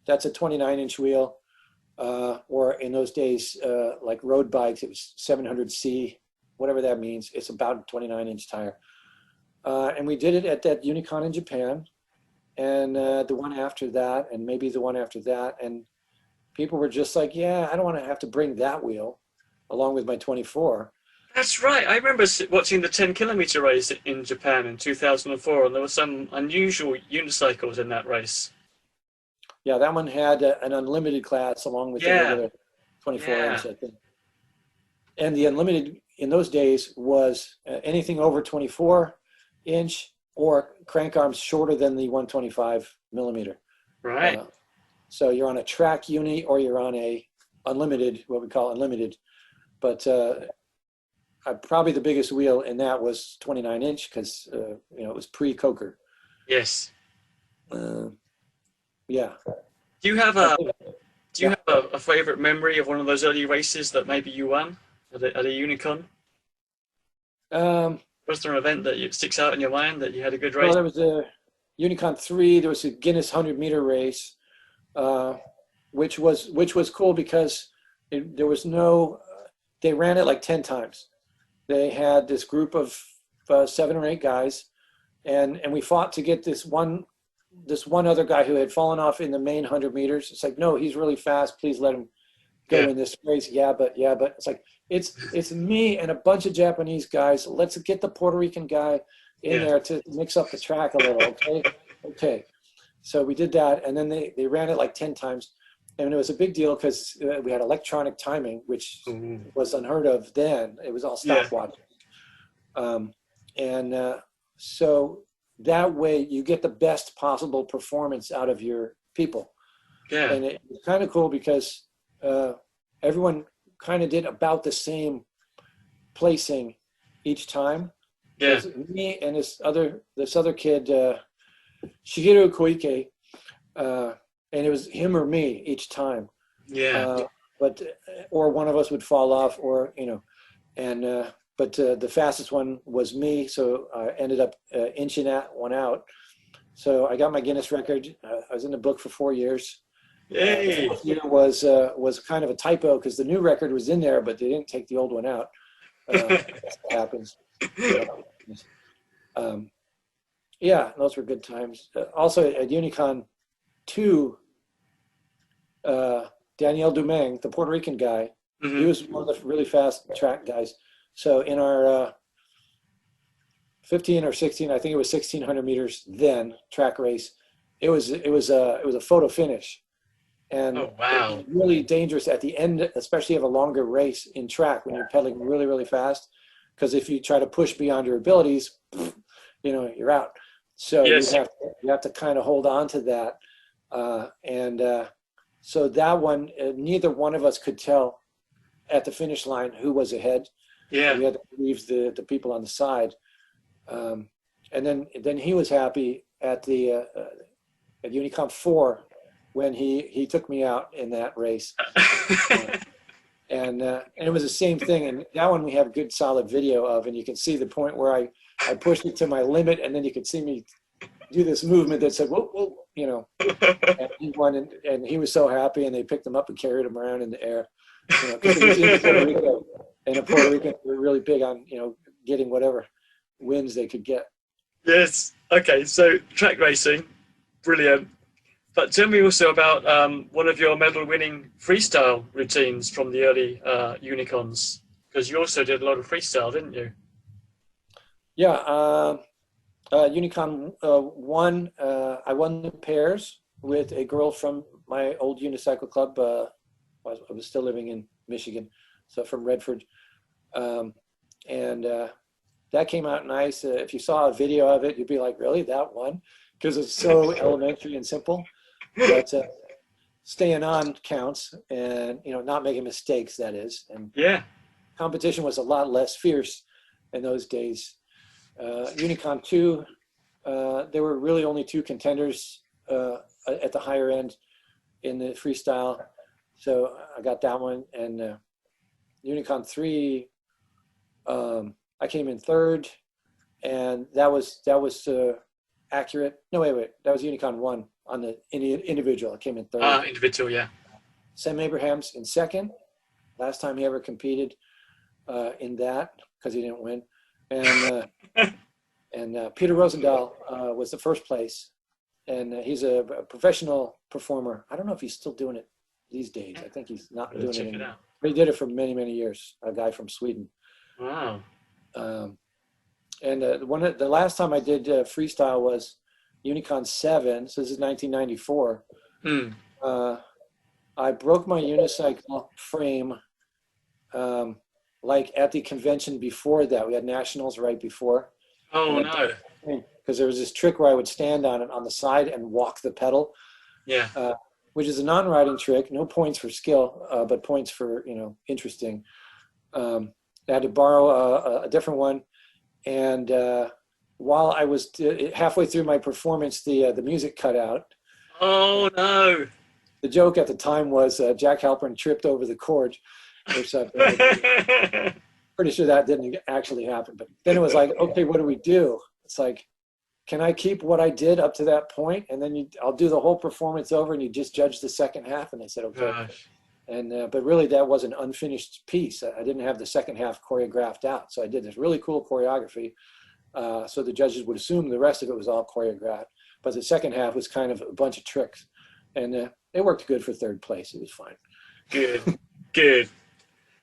That's a 29-inch wheel, or in those days, like road bikes, it was 700C, whatever that means. It's about a 29-inch tire. And we did it at that Unicon in Japan, and the one after that, and maybe the one after that. And people were just like, yeah, I don't want to have to bring that wheel along with my 24. That's right. I remember watching the 10-kilometer race in Japan in 2004, and there were some unusual unicycles in that race. Yeah, that one had an unlimited class along with the regular 24-inch, I think. And the unlimited in those days was anything over 24-inch or crank arms shorter than the 125 millimeter. Right. So you're on a track uni or you're on a unlimited, what we call unlimited. But probably the biggest wheel in that was 29-inch because it was pre-Coker. Yes. Yeah. Do you have a favorite memory of one of those early races that maybe you won at a Unicon? Was there an event that sticks out in your mind that you had a good Well, race? there was a Unicon 3. There was a Guinness 100-meter race, which was cool because there was no. They ran it like 10 times. They had this group of 7 or 8 guys, and we fought to get this one other guy who had fallen off in the main 100 meters. It's like, no, he's really fast. Please let him go in this race. Yeah, but it's like it's me and a bunch of Japanese guys. Let's get the Puerto Rican guy in there to mix up the track a little. Okay. So we did that, and then they ran it like 10 times, and it was a big deal because we had electronic timing, which was unheard of then. It was all stopwatch. So that way you get the best possible performance out of your people. Yeah. And it was kind of cool because everyone kind of did about the same placing each time. Yeah. Me and this other kid, Shigeru Koike, and it was him or me each time. Yeah. Or one of us would fall off, or but the fastest one was me, so I ended up inching that one out. So I got my Guinness record. I was in the book for 4 years. Yay! The fourth year was kind of a typo because the new record was in there, but they didn't take the old one out. That's what happens. Yeah, those were good times. Also at Unicon 2, Daniel Dumeng, the Puerto Rican guy, he was one of the really fast track guys. So in our 15 or 16, I think it was 1600 meters then track race, it was a photo finish, and it was really dangerous at the end, especially of a longer race in track when you're pedaling really, really fast, because if you try to push beyond your abilities, you're out. So you have to kind of hold on to that, so that one, neither one of us could tell at the finish line who was ahead. Yeah, we had to leave the people on the side, and then he was happy at the at Unicon 4 when he took me out in that race, and it was the same thing. And that one we have good solid video of, and you can see the point where I pushed it to my limit, and then you could see me do this movement that said, whoa, and he won, and he was so happy, and they picked him up and carried him around in the air. Because it was in Puerto Rico, and the Puerto Ricans were really big on getting whatever wins they could get. Yes. Okay. So track racing, brilliant. But tell me also about one of your medal-winning freestyle routines from the early Unicons, because you also did a lot of freestyle, didn't you? Yeah. Unicon 1, I won the pairs with a girl from my old Unicycle club. I was still living in Michigan, so from Redford, and that came out nice. If you saw a video of it, you'd be like, really, that one? Because it's so elementary and simple. But staying on counts, and not making mistakes, that is. And competition was a lot less fierce in those days. Unicon 2, there were really only 2 contenders at the higher end in the freestyle. So I got that one, and Unicon 3, I came in 3rd, and that was accurate. No, wait, that was Unicon 1 on the individual. I came in 3rd. Individual, yeah. Sam Abrahams in 2nd. Last time he ever competed in that, because he didn't win, and Peter Rosendahl was the 1st place, and he's a professional performer. I don't know if he's still doing it these days. I think he's not doing it anymore. But he did it for many, many years. A guy from Sweden. Wow. And the last time I did freestyle was Unicon 7. So this is 1994. I broke my unicycle frame like at the convention before that. We had nationals right before. Oh no! Because there was this trick where I would stand on it on the side and walk the pedal. Yeah. Which is a non-riding trick, no points for skill, but points for, interesting. I had to borrow a different one. And while I was halfway through my performance, the music cut out. Oh, no. The joke at the time was Jack Halpern tripped over the cord or something. pretty sure that didn't actually happen. But then it was like, okay, what do we do? It's like, can I keep what I did up to that point, and then I'll do the whole performance over, and you just judge the second half? And I said, okay. Gosh. And but really, that was an unfinished piece. I didn't have the second half choreographed out, so I did this really cool choreography. So the judges would assume the rest of it was all choreographed, but the second half was kind of a bunch of tricks, and it worked good for third place. It was fine. Good, good.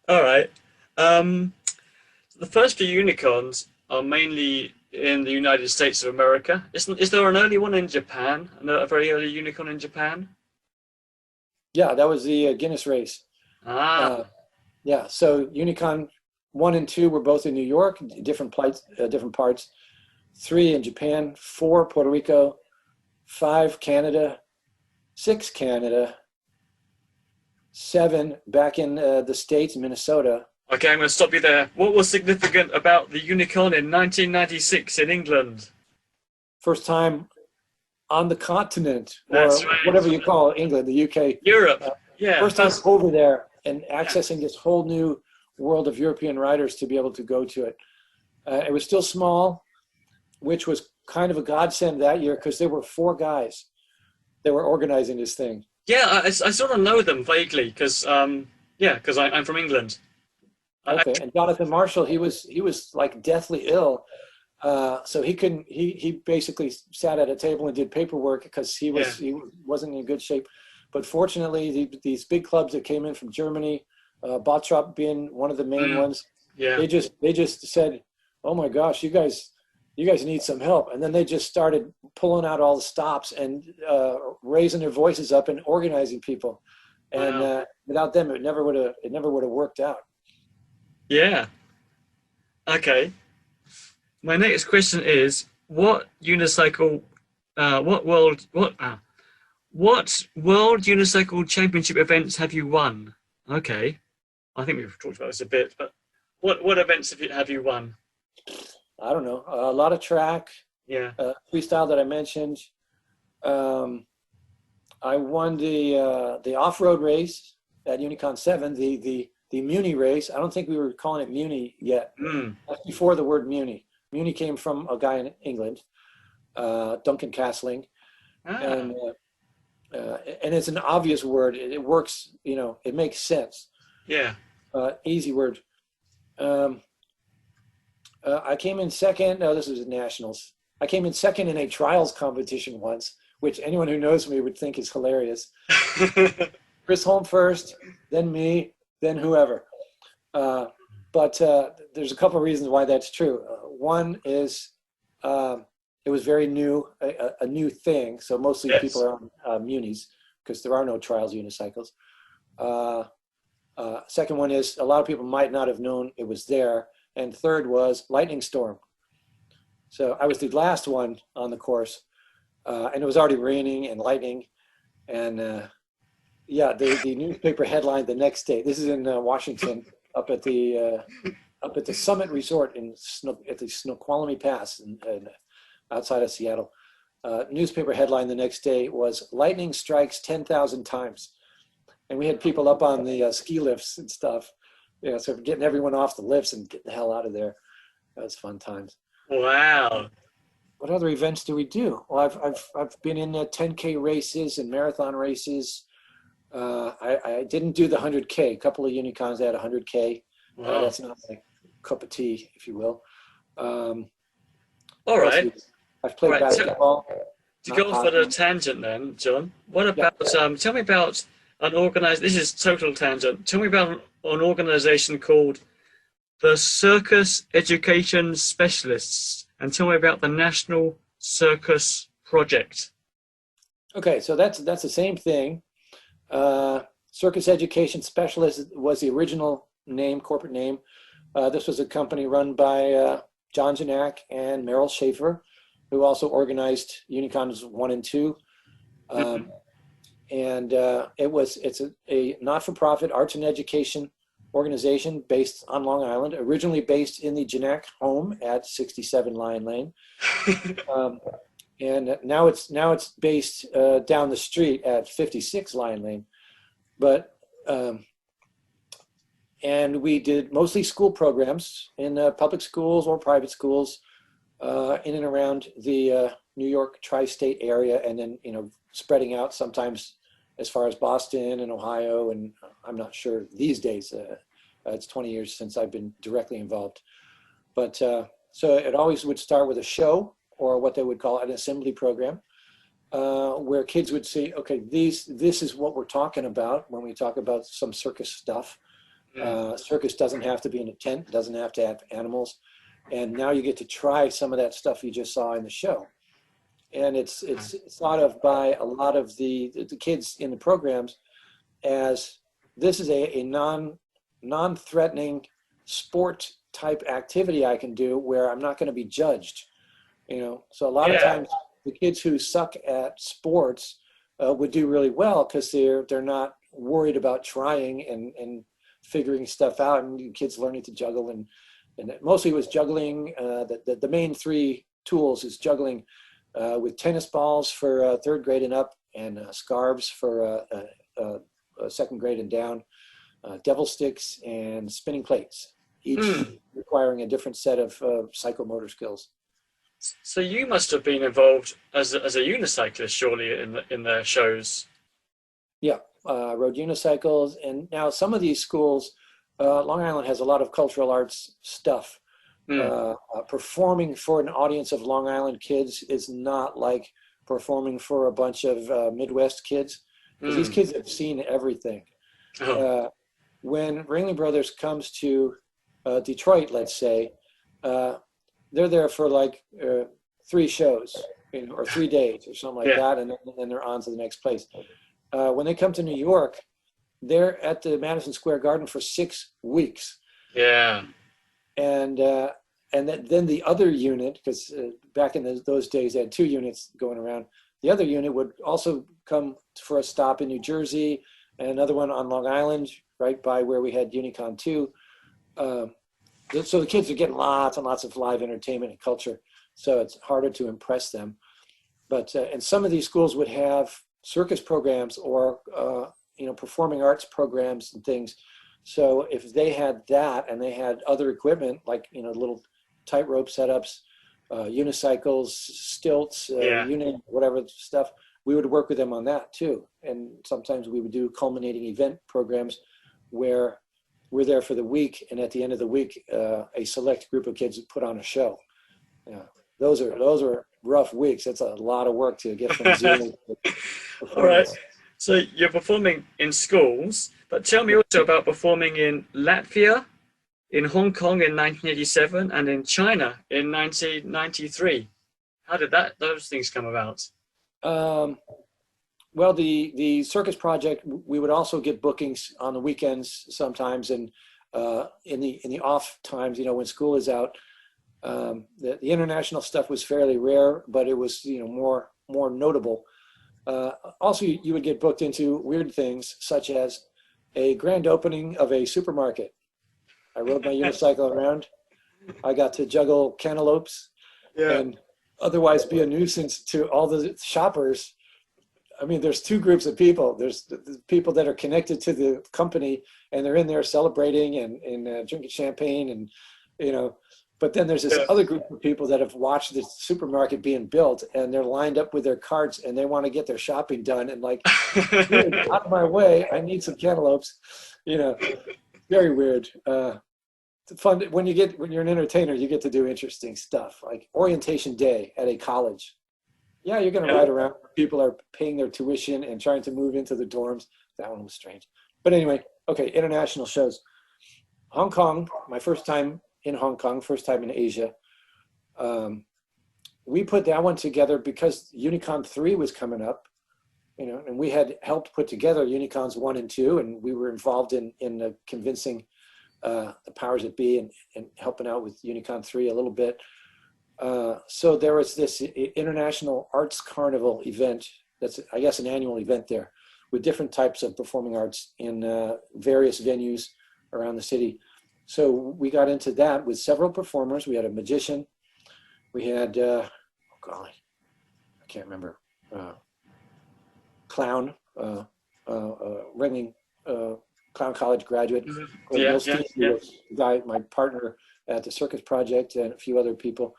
All right. The first few unicorns are mainly in the United States of America. Is there an early one in Japan? A very early unicorn in Japan? Yeah, that was the Guinness race. Yeah, so Unicorn 1 and 2 were both in New York, different parts. 3 in Japan, 4 Puerto Rico, 5 Canada, 6 Canada, 7 back in the States, Minnesota. Okay, I'm going to stop you there. What was significant about the unicorn in 1996 in England? First time on the continent, or That's right. whatever you call it, England, the UK. Europe, yeah. First time over there and accessing this whole new world of European riders to be able to go to it. It was still small, which was kind of a godsend that year because there were 4 guys that were organizing this thing. Yeah, I sort of know them vaguely because, I'm from England. Okay, and Jonathan Marshall, he was like deathly ill. So he couldn't. He basically sat at a table and did paperwork because he wasn't in good shape. But fortunately, these big clubs that came in from Germany, Bottrop being one of the main ones, they just said, "Oh my gosh, you guys need some help." And then they just started pulling out all the stops and raising their voices up and organizing people. And without them, it never would have worked out. Yeah. Okay. My next question is: what unicycle? What world unicycle championship events have you won? Okay, I think we've talked about this a bit, but what events have you won? I don't know. A lot of track. Yeah. Freestyle that I mentioned. I won the off-road race at Unicon 7. The Muni race. I don't think we were calling it Muni yet. That's before the word Muni. Muni came from a guy in England, Duncan Castling, and it's an obvious word. It works, it makes sense. Yeah. Easy word. I came in second. No, this was at Nationals. I came in second in a trials competition once, which anyone who knows me would think is hilarious. Chris Holm first, then me, then whoever. But there's a couple of reasons why that's true. One is it was very new, a new thing. So mostly people are on munis because there are no trials unicycles. Second one is a lot of people might not have known it was there. And third was lightning storm. So I was the last one on the course, and it was already raining and lightning. And the newspaper headline the next day. This is in Washington, up at the Summit Resort at the Snoqualmie Pass, and outside of Seattle. Newspaper headline the next day was "Lightning strikes 10,000 times," and we had people up on the ski lifts and stuff. So getting everyone off the lifts and getting the hell out of there. That was fun times. Wow. What other events do we do? Well, I've been in 10K races and marathon races. I didn't do the 100K. A couple of Unicons had 100K. Wow. That's not my cup of tea, if you will. All right. I've played basketball. To go off on a tangent then, John, what about, tell me about this is total tangent. Tell me about an organization called the Circus Education Specialists, and tell me about the National Circus Project. Okay, so that's the same thing. Circus Education Specialists was the original name, corporate name. This was a company run by John Janak and Merrill Schaefer, who also organized Unicons 1 and 2. And it's a not-for-profit arts and education organization based on Long Island, originally based in the Janak home at 67 Lion Lane. And now it's based down the street at 56 Lion Lane. But And we did mostly school programs in public schools or private schools in and around the New York tri-state area, and then, you know, spreading out sometimes as far as Boston and Ohio. And I'm not sure these days, it's 20 years since I've been directly involved. But so it always would start with a show, or what they would call an assembly program, where kids would see, okay, this is what we're talking about when we talk about some circus stuff. Circus doesn't have to be in a tent, doesn't have to have animals. And now you get to try some of that stuff you just saw in the show. And it's thought of by a lot of the kids in the programs as this is a non-threatening sport type activity I can do where I'm not going to be judged. You know, so a lot of times the kids who suck at sports would do really well because they're not worried about trying and figuring stuff out, and kids learning to juggle, and mostly it was juggling. The main three tools is juggling with tennis balls for third grade and up, and scarves for second grade and down, devil sticks, and spinning plates, each requiring a different set of psychomotor skills. So you must have been involved as a unicyclist, surely, in the shows. Yeah, rode unicycles, and now some of these schools, Long Island has a lot of cultural arts stuff. Performing for an audience of Long Island kids is not like performing for a bunch of Midwest kids, because these kids have seen everything. When Ringling Brothers comes to Detroit, let's say, they're there for like 3 shows, you know, or 3 days or something like that, and then they're on to the next place. When they come to New York, they're at the Madison Square Garden for 6 weeks. Yeah. And then the other unit, because back in those days they had 2 units going around, the other unit would also come for a stop in New Jersey, and another one on Long Island, right by where we had Unicon 2. So the kids are getting lots and lots of live entertainment and culture, so it's harder to impress them. But and some of these schools would have circus programs or you know, performing arts programs and things. So if they had that and they had other equipment, like, you know, little tightrope setups, unicycles, stilts, whatever stuff, we would work with them on that too. And sometimes we would do culminating event programs where we're there for the week, and at the end of the week, a select group of kids would put on a show. Yeah, those are rough weeks. That's a lot of work to get from zero to All right. So you're performing in schools, but tell me also about performing in Latvia, in Hong Kong in 1987, and in China in 1993. How did those things come about? Well, the circus project, we would also get bookings on the weekends sometimes, and in the off times, you know, when school is out. The international stuff was fairly rare, but it was, you know, more notable. Also, you would get booked into weird things, such as a grand opening of a supermarket. I rode my unicycle around. I got to juggle cantaloupes and otherwise be a nuisance to all the shoppers. I mean, there's 2 groups of people. There's the people that are connected to the company, and they're in there celebrating and drinking champagne, and, you know. But then there's this other group of people that have watched the supermarket being built, and they're lined up with their carts, and they want to get their shopping done. And like, out of my way, I need some cantaloupes. You know, very weird. Fun when you're an entertainer, you get to do interesting stuff, like orientation day at a college. Yeah, you're going to ride around. People are paying their tuition and trying to move into the dorms. That one was strange. But anyway, okay, international shows. Hong Kong, my first time in Hong Kong, first time in Asia. We put that one together because Unicon 3 was coming up, you know, and we had helped put together Unicons 1 and 2, and we were involved in convincing the powers that be and helping out with Unicon 3 a little bit. So there was this International Arts Carnival event. That's, I guess, an annual event there with different types of performing arts in various venues around the city. So we got into that with several performers. We had a magician. We had, oh golly, I can't remember, clown, ringing Clown College graduate. Mhm. Greg Yeah, Milstein, yeah. who was the guy, my partner at the Circus Project, and a few other people.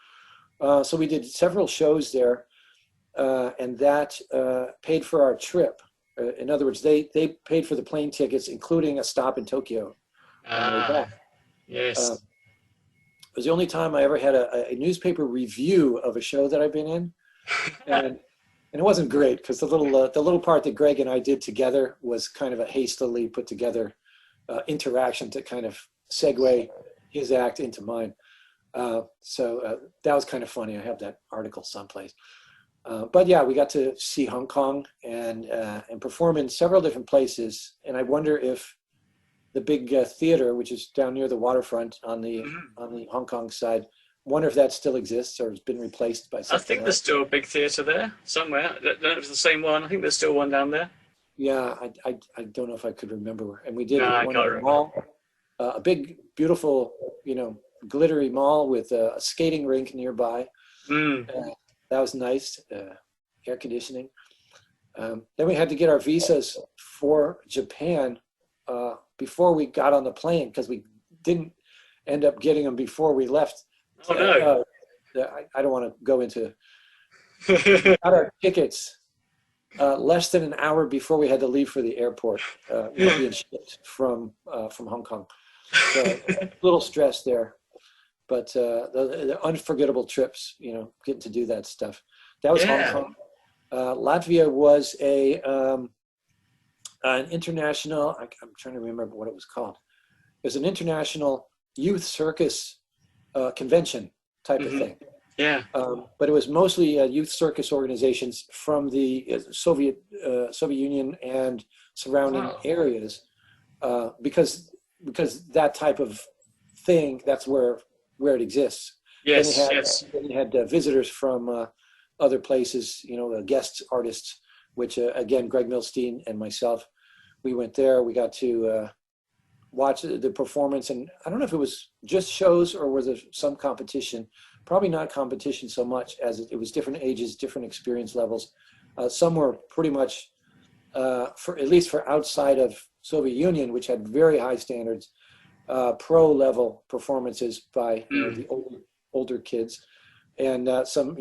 So we did several shows there, and that paid for our trip. In other words, they paid for the plane tickets, including a stop in Tokyo on the way back. Yes. It was the only time I ever had a newspaper review of a show that I've been in, and it wasn't great because the little part that Greg and I did together was kind of a hastily put together interaction to kind of segue his act into mine. So that was kind of funny. I have that article someplace. But yeah, we got to see Hong Kong and perform in several different places. And I wonder if the big theater, which is down near the waterfront on the Hong Kong side, wonder if that still exists or has been replaced by I something think there's else. still a big theatre there somewhere. I don't know if it's the same one. I think there's still one down there. Yeah, I don't know if I could remember. And we did No, I one can't in the remember. mall, a big, beautiful, glittery mall with a skating rink nearby. Mm. That was nice, air conditioning. Then we had to get our visas for Japan before we got on the plane because we didn't end up getting them before we left. Oh no. I don't want to go into. We got our tickets less than an hour before we had to leave for the airport, being shipped from Hong Kong. So a little stress there, but the unforgettable trips, getting to do that stuff. That was Hong Yeah. Kong. Latvia was an international. I'm trying to remember what it was called. It was an international youth circus convention type of thing. Yeah. But it was mostly youth circus organizations from the Soviet Union and surrounding areas, because that type of thing, that's where it exists. Yes. Then you had visitors from other places, guest artists, which again, Greg Milstein and myself, we went there. We got to watch the performance, and I don't know if it was just shows or was there some competition. Probably not competition so much as it was different ages, different experience levels. Some were pretty much, at least for outside of Soviet Union, which had very high standards, pro level performances by the older kids, and some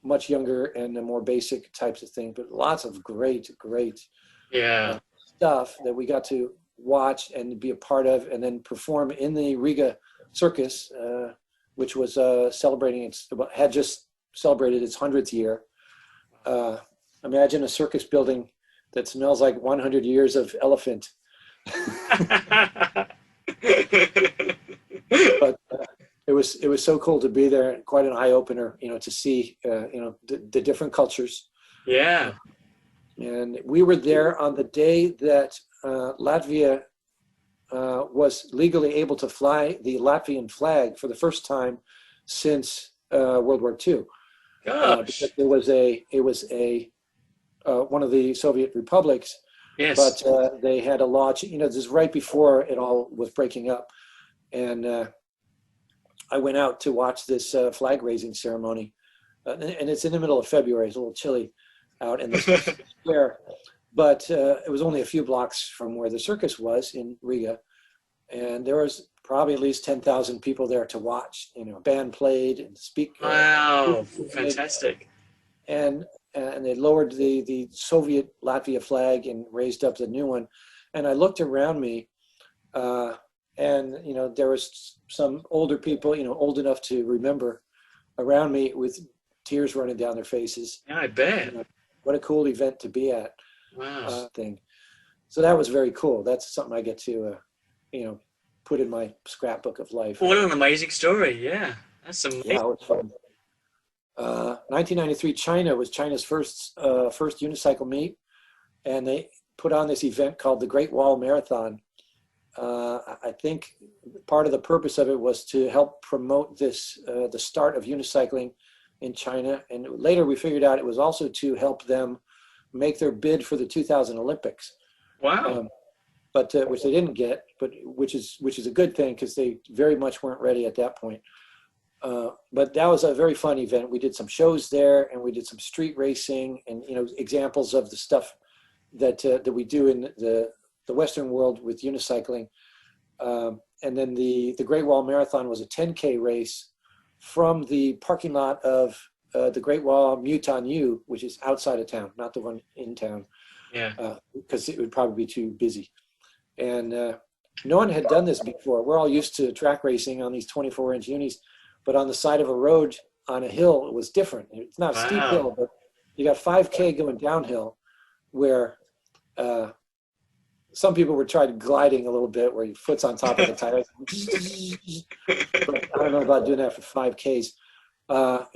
much younger and more basic types of things. But lots of great stuff that we got to watch and be a part of, and then perform in the Riga Circus, which was had just celebrated its 100th year. Imagine a circus building that smells like 100 years of elephant. But it was so cool to be there, quite an eye opener, to see the different cultures. Yeah. And we were there on the day that Latvia was legally able to fly the Latvian flag for the first time since World War II. Because it was one of the Soviet republics. Yes. But they had a law. This is right before it all was breaking up, and I went out to watch this flag raising ceremony, and it's in the middle of February. It's a little chilly out in the square, but it was only a few blocks from where the circus was in Riga, and there was probably at least 10,000 people there to watch. A band played and speak. Wow, fantastic! And they lowered the Soviet Latvia flag and raised up the new one. And I looked around me, and there was some older people, old enough to remember, around me with tears running down their faces. Yeah, I bet. What a cool event to be at. Wow. Thing. So that was very cool. That's something I get to, put in my scrapbook of life. What an amazing story! Yeah, that's amazing. Yeah, it was fun. 1993, China was China's first unicycle meet, and they put on this event called the Great Wall Marathon. I think part of the purpose of it was to help promote this, the start of unicycling in China, and later we figured out it was also to help them make their bid for the 2000 Olympics. Wow. But which they didn't get, but which is a good thing because they very much weren't ready at that point. But that was a very fun event. We did some shows there, and we did some street racing, and examples of the stuff that we do in the the Western world with unicycling. And then the Great Wall Marathon was a 10K race from the parking lot of the Great Wall Muton U, which is outside of town, not the one in town. Yeah. Because it would probably be too busy. And no one had done this before. We're all used to track racing on these 24-inch unis, but on the side of a road on a hill, it was different. It's not a steep hill, but you got 5K going downhill where some people were trying gliding a little bit where your foot's on top of the tires. But I don't know about doing that for 5Ks.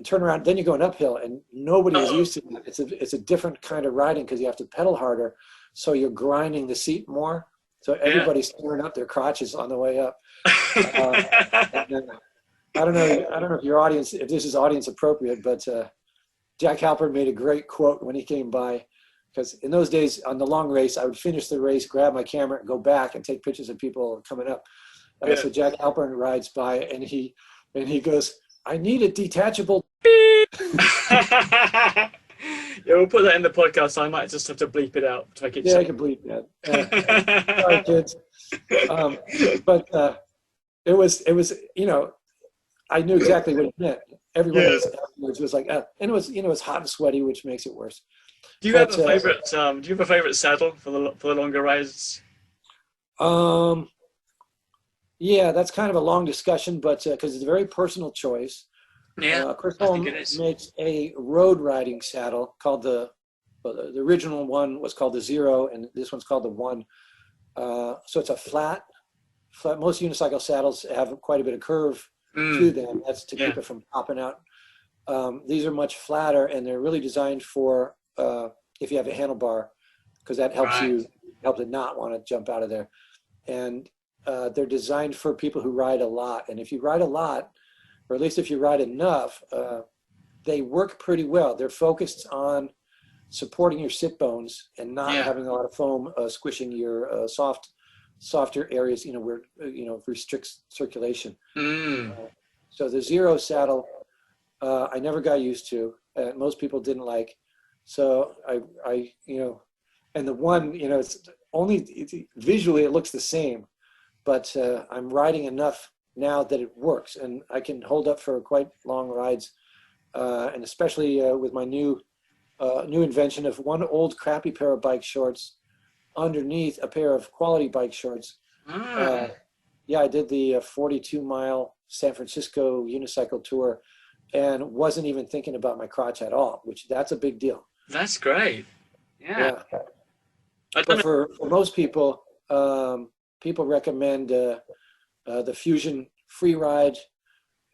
Turn around, then you're going uphill, and nobody was used to that. It's a different kind of riding because you have to pedal harder, so you're grinding the seat more. So everybody's stirring up their crotches on the way up. And then, I don't know if your audience, if this is audience appropriate, but Jack Halpern made a great quote when he came by, because in those days on the long race, I would finish the race, grab my camera, and go back and take pictures of people coming up. So Jack Halpern rides by, and he goes, "I need a detachable." Yeah, we'll put that in the podcast. I might just have to bleep it out to make it. Yeah, I can bleep that. Sorry, kids. But it was I knew exactly what it meant. Everyone was like, and it was hot and sweaty, which makes it worse. Do you have a favorite? Do you have a favorite saddle for the longer rides? Yeah, that's kind of a long discussion, but because it's a very personal choice. Yeah, Chris Holm makes a road riding saddle called the original one was called the Zero, and this one's called the One. So it's a flat. Most unicycle saddles have quite a bit of curve to them. That's to keep it from popping out. These are much flatter, and they're really designed for if you have a handlebar, because that helps it not want to jump out of there. And they're designed for people who ride a lot. And if you ride a lot, or at least if you ride enough, they work pretty well. They're focused on supporting your sit bones and not having a lot of foam squishing your softer areas, where restricts circulation. So the Zero saddle, I never got used to. Most people didn't like. So I and the One, it's only visually it looks the same, but I'm riding enough now that it works, and I can hold up for quite long rides, and especially with my new invention of one old crappy pair of bike shorts underneath a pair of quality bike shorts. I did the 42-mile San Francisco unicycle tour and wasn't even thinking about my crotch at all, which that's a big deal. That's great. Yeah. But for most people, people recommend the Fusion Free Ride,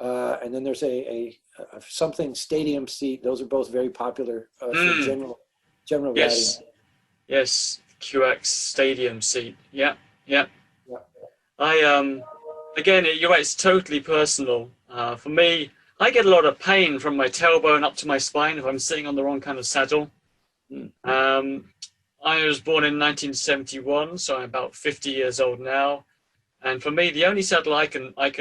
and then there's a something Stadium seat. Those are both very popular for general riding. Yes, QX Stadium seat. Yeah. I again, you're right. It's totally personal. For me, I get a lot of pain from my tailbone up to my spine if I'm sitting on the wrong kind of saddle. I was born in 1971, so I'm about 50 years old now. And for me, the only saddle I like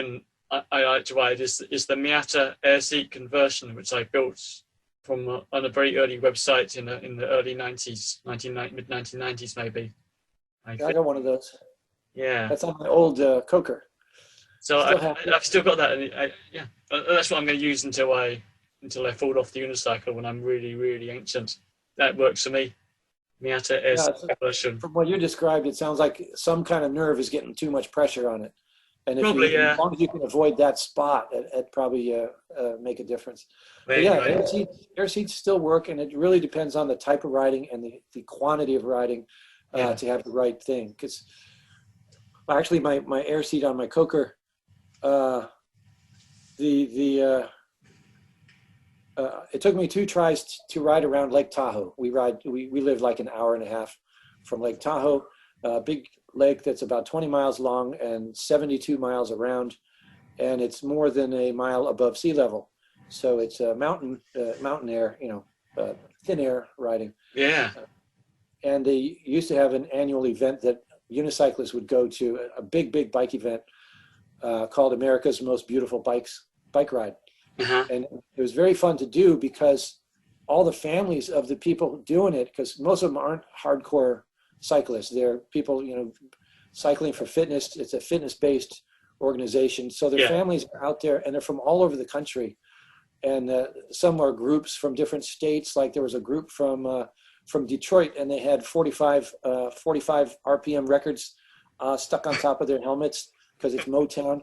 to ride is the Miata air seat conversion, which I built from on a very early website in the early 90s, mid 1990s maybe. I got one of those. Yeah, that's on my old Coker. So I've still got that. And that's what I'm going to use until I fall off the unicycle when I'm really, really ancient. That works for me. Miata air seat conversion. From what you described, it sounds like some kind of nerve is getting too much pressure on it. And as long as you can avoid that spot, it probably make a difference. Air seats still work, and it really depends on the type of riding and the quantity of riding to have the right thing. Because actually, my air seat on my Coker, it took me 2 tries to ride around Lake Tahoe. We live like an hour and a half from Lake Tahoe, a big lake that's about 20 miles long and 72 miles around, and it's more than a mile above sea level. So it's mountain air, thin air riding. Yeah. And they used to have an annual event that unicyclists would go to, a big bike event called America's Most Beautiful Bike Ride. And it was very fun to do because all the families of the people doing it, because most of them aren't hardcore cyclists. They're people, cycling for fitness. It's a fitness-based organization. So their families are out there, and they're from all over the country. And some are groups from different states. Like there was a group from Detroit, and they had 45 RPM records stuck on top of their helmets because it's Motown.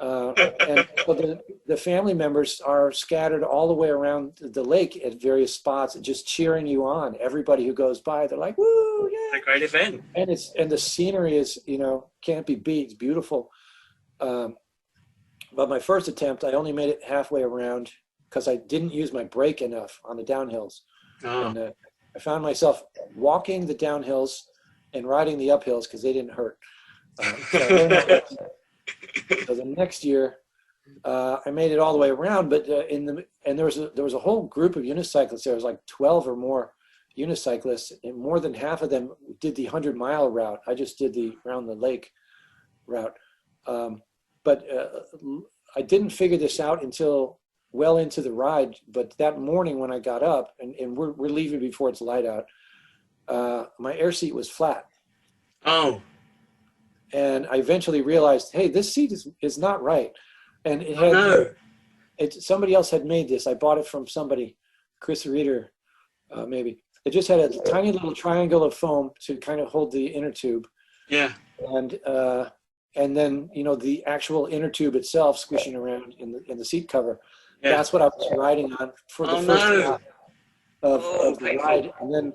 And so the family members are scattered all the way around the lake at various spots, just cheering you on. Everybody who goes by, they're like, "Woo, yeah!" A great event. And the scenery is, can't be beat. It's beautiful. But my first attempt, I only made it halfway around because I didn't use my brake enough on the downhills. Oh. And I found myself walking the downhills and riding the uphills because they didn't hurt. So the next year, I made it all the way around, but there was a whole group of unicyclists. There was like 12 or more unicyclists, and more than half of them did the 100-mile route. I just did the around the lake route. But I didn't figure this out until well into the ride. But that morning when I got up, and we're leaving before it's light out, my air seat was flat. Oh. And I eventually realized, hey, this seat is not right. And it had somebody else had made this. I bought it from somebody, Chris Reeder, maybe. It just had a tiny little triangle of foam to kind of hold the inner tube. Yeah. And then the actual inner tube itself squishing around in the seat cover. Yeah. That's what I was riding on for the first half of the ride. And then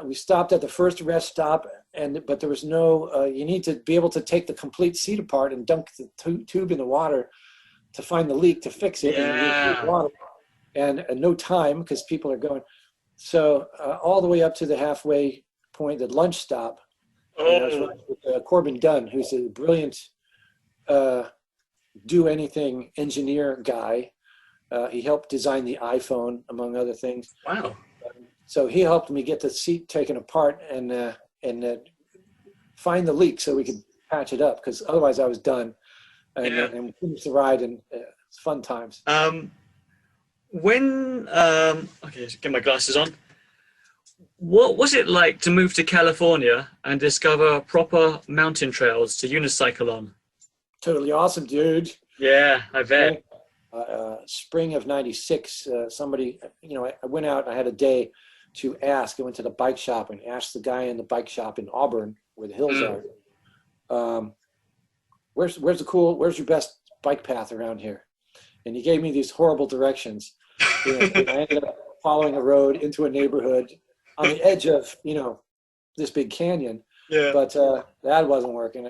we stopped at the first rest stop, but there was no. You need to be able to take the complete seat apart and dunk the tube in the water to find the leak to fix it. Yeah. And no time because people are going. So all the way up to the halfway point, the lunch stop. And I was riding with Corbin Dunn, who's a brilliant do-anything engineer guy. He helped design the iPhone, among other things. Wow. So he helped me get the seat taken apart and find the leak so we could patch it up, because otherwise I was done. And finish the ride, and it's fun times. Okay, get my glasses on. What was it like to move to California and discover proper mountain trails to unicycle on? Totally awesome, dude. Yeah, I bet. Spring of '96, somebody, I went out and I had a day to ask. I went to the bike shop and asked the guy in the bike shop in Auburn, where the hills are, where's your best bike path around here? And he gave me these horrible directions. And I ended up following a road into a neighborhood on the edge of, this big canyon. Yeah. But that wasn't working.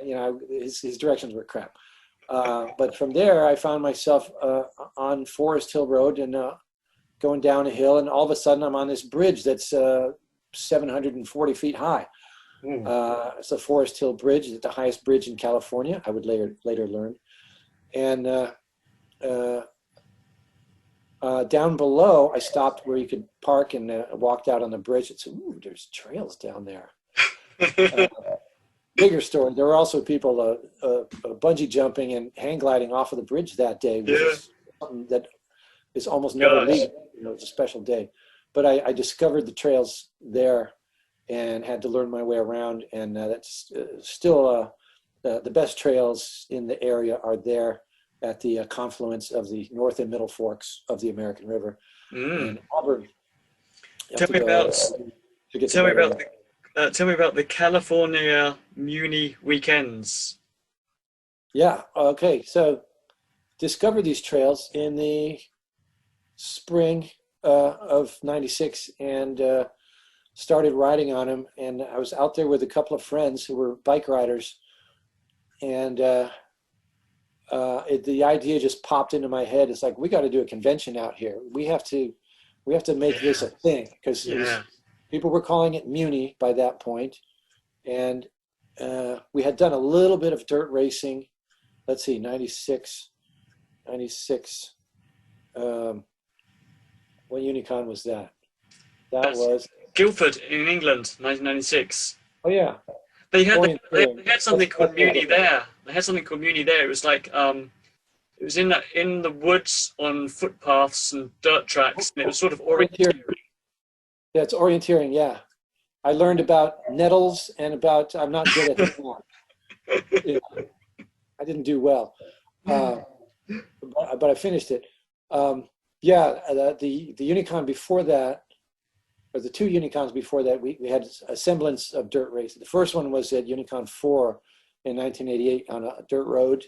His directions were crap. But from there, I found myself on Forest Hill Road and going down a hill, and all of a sudden I'm on this bridge that's 740 feet high. It's the Forest Hill Bridge. It's the highest bridge in California, I would later learn. And down below, I stopped where you could park and walked out on the bridge and said, "Ooh, there's trails down there." Bigger story. There were also people bungee jumping and hang gliding off of the bridge that day, which is something that is almost never legal. It's a special day. But I discovered the trails there and had to learn my way around. And that's still the best trails in the area are there at the confluence of the North and Middle Forks of the American River. And Auburn. Tell me about the California Muni weekends. Yeah. Okay. So discovered these trails in the spring of '96 and started riding on them. And I was out there with a couple of friends who were bike riders. And the idea just popped into my head. It's like, we got to do a convention out here. We have to make this a thing, because people were calling it Muni by that point. And we had done a little bit of dirt racing. Let's see, 96. What Unicon was that? That's was Guildford in England, 1996. Oh yeah. They had something called Muni there. They had something called Muni there. It was like it was in the woods on footpaths and dirt tracks, and it was sort of orienteering. Yeah, it's orienteering. Yeah. I learned about nettles and about, I'm not good at the math. Yeah, I didn't do well, but I finished it. Yeah, the Unicon before that, or the two Unicons before that, we had a semblance of dirt race. The first one was at Unicon 4 in 1988 on a dirt road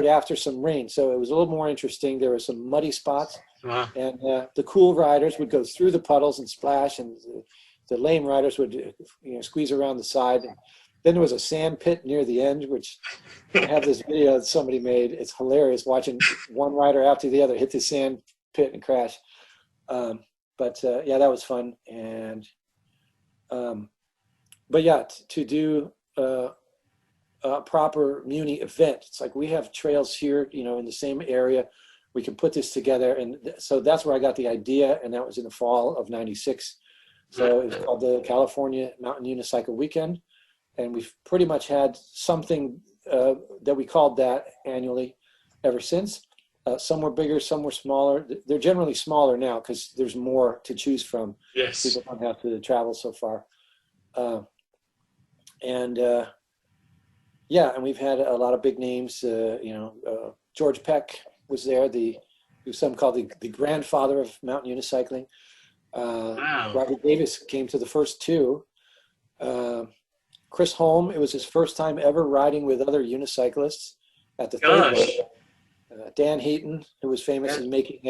after some rain. So it was a little more interesting. There were some muddy spots, Wow. and the cool riders would go through the puddles and splash, and the lame riders would squeeze around the side. And then there was a sand pit near the end, which I have this video that somebody made. It's hilarious watching one rider after the other hit the sand pit and crash. Yeah, that was fun. And but yeah, to do a proper Muni event, it's like we have trails here, in the same area. We can put this together, and so that's where I got the idea, and that was in the fall of '96. So it was called the California Mountain Unicycle Weekend, and we've pretty much had something that we called that annually ever since. Some were bigger, some were smaller. They're generally smaller now because there's more to choose from. Yes. People don't have to travel so far. Yeah, and we've had a lot of big names. George Peck was there, who some call the grandfather of mountain unicycling. Wow. Robert Davis came to the first two. Chris Holm, it was his first time ever riding with other unicyclists at the third one. Dan Heaton, who was famous in making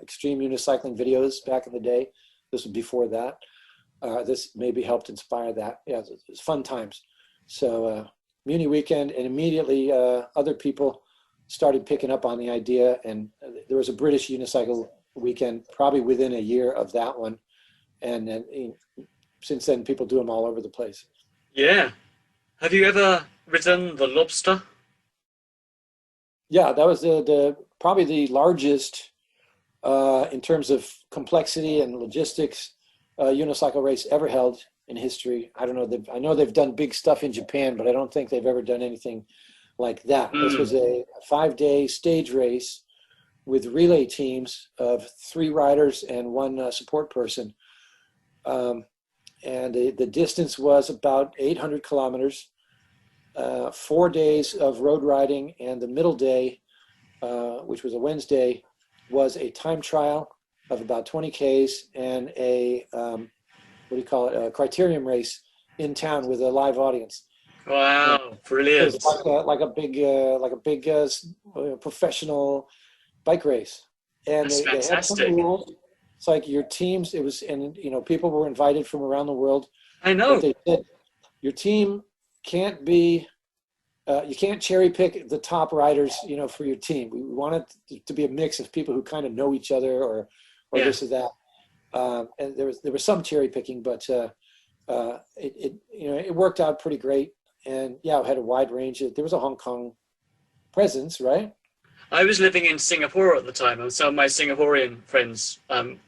extreme unicycling videos back in the day. This was before that. This maybe helped inspire that. Yeah, it was fun times. So Muni Weekend, and immediately other people started picking up on the idea, and there was a British Unicycle Weekend probably within a year of that one, and then since then people do them all over the place. Yeah. Have you ever ridden the Lobster? Yeah, that was the probably the largest in terms of complexity and logistics unicycle race ever held in history. I don't know. I know they've done big stuff in Japan, but I don't think they've ever done anything like that. This was a 5-day stage race with relay teams of 3 riders and 1 support person. And the distance was about 800 kilometers, 4 days of road riding, and the middle day, which was a Wednesday, was a time trial of about 20 Ks and a, a criterium race in town with a live audience. Wow, brilliant. It was like a big professional bike race. And That's they had some fantastic. rules. It's like your teams, it was, and people were invited from around the world. I know. But they said your team can't be, you can't cherry pick the top riders, for your team. We wanted to be a mix of people who kind of know each other or this or that. And there was some cherry picking, but it worked out pretty great. And yeah, it had a wide range. There was a Hong Kong presence, right? I was living in Singapore at the time, and some of my Singaporean friends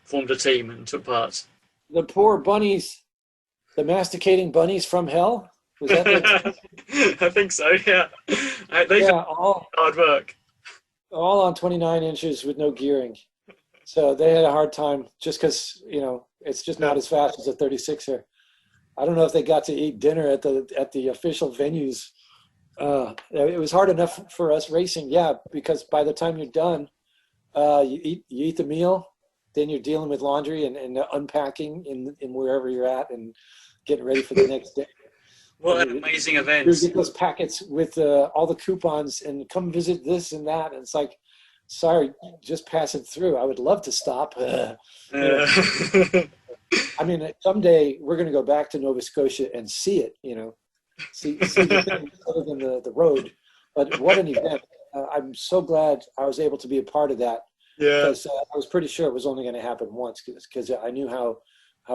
formed a team and took part. The poor bunnies, the masticating bunnies from hell. Was that their I think so, yeah. They all hard work. All on 29 inches with no gearing. So they had a hard time just because, it's just not as fast as a 36er. I don't know if they got to eat dinner at the official venues. It was hard enough for us racing, yeah, because by the time you're done, you eat the meal, then you're dealing with laundry and unpacking in wherever you're at and getting ready for the next day. What an amazing event. You get those packets with all the coupons and come visit this and that. And it's like, sorry, just passing through. I would love to stop. I mean, someday we're going to go back to Nova Scotia and see it, see the thing other than the road. But what an event. I'm so glad I was able to be a part of that. Yeah. Because I was pretty sure it was only going to happen once because I knew how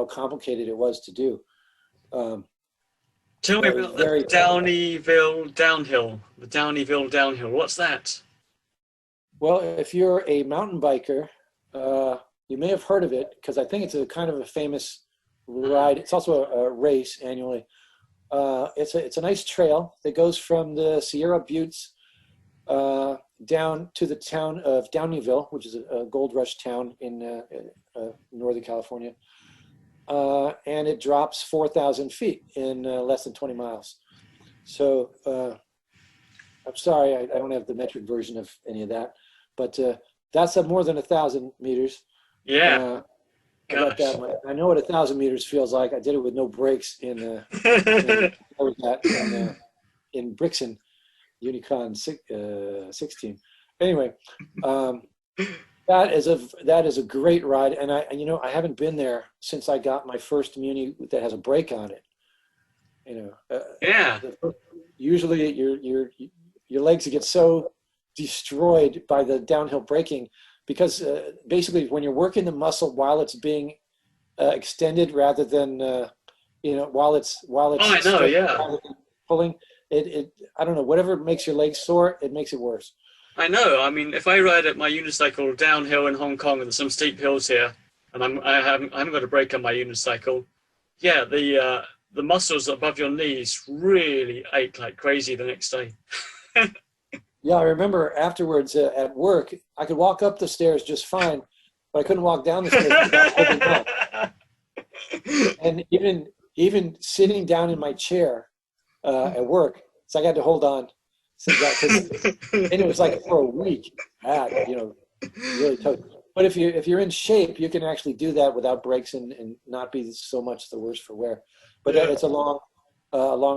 complicated it was to do. Tell me about the Downeyville Downhill. The Downeyville Downhill. What's that? Well, if you're a mountain biker, you may have heard of it because I think it's a kind of a famous ride. It's also a race annually. It's a nice trail that goes from the Sierra Buttes down to the town of Downeyville, which is a gold rush town in Northern California. and it drops 4,000 feet in less than 20 miles. So I'm sorry, I don't have the metric version of any of that, but that's up more than 1,000 meters. Yeah. I got that. I know what 1,000 meters feels like. I did it with no brakes in Brixton, Unicon 16. Anyway, that is a great ride, and I haven't been there since I got my first Muni that has a brake on it. Yeah. Usually your legs get so destroyed by the downhill braking because basically when you're working the muscle while it's being extended rather than while it's I know, yeah. rather than pulling it I don't know, whatever makes your legs sore, it makes it worse. I know. I mean, if I ride at my unicycle downhill in Hong Kong and there's some steep hills here, and I haven't got a brake on my unicycle, yeah, the muscles above your knees really ache like crazy the next day. Yeah, I remember afterwards at work, I could walk up the stairs just fine, but I couldn't walk down the stairs without holding on. And even sitting down in my chair at work, so I had to hold on. So and it was like for a week, really tough. But if you're in shape, you can actually do that without brakes and not be so much the worse for wear. But it's a long,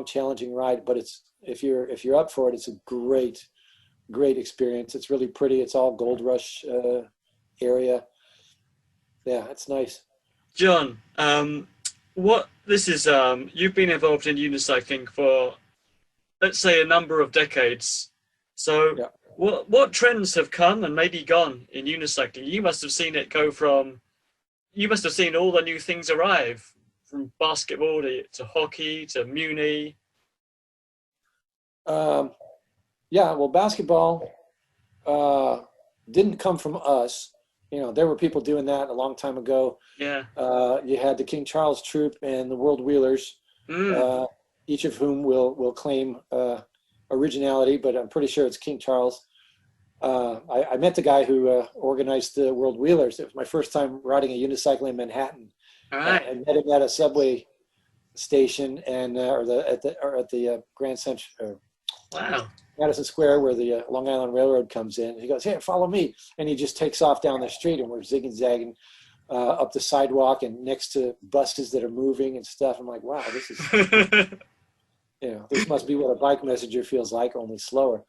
challenging ride. But if you're up for it, it's a great experience. It's really pretty. It's all Gold Rush area. Yeah, it's nice. John, you've been involved in unicycling for, let's say, a number of decades. So Yeah. what trends have come and maybe gone in unicycling? You must have seen all the new things arrive, from basketball to hockey to Muni. Yeah, well, basketball didn't come from us. There were people doing that a long time ago. Yeah. You had the King Charles Troop and the World Wheelers, each of whom will claim originality, but I'm pretty sure it's King Charles. I met the guy who organized the World Wheelers. It was my first time riding a unicycle in Manhattan. All right. I met him at a subway station and at the Grand Central. Wow. Madison Square, where the Long Island Railroad comes in. He goes, "Hey, follow me," and he just takes off down the street, and we're zigging zagging up the sidewalk and next to buses that are moving and stuff. I'm like, wow, this is, this must be what a bike messenger feels like, only slower.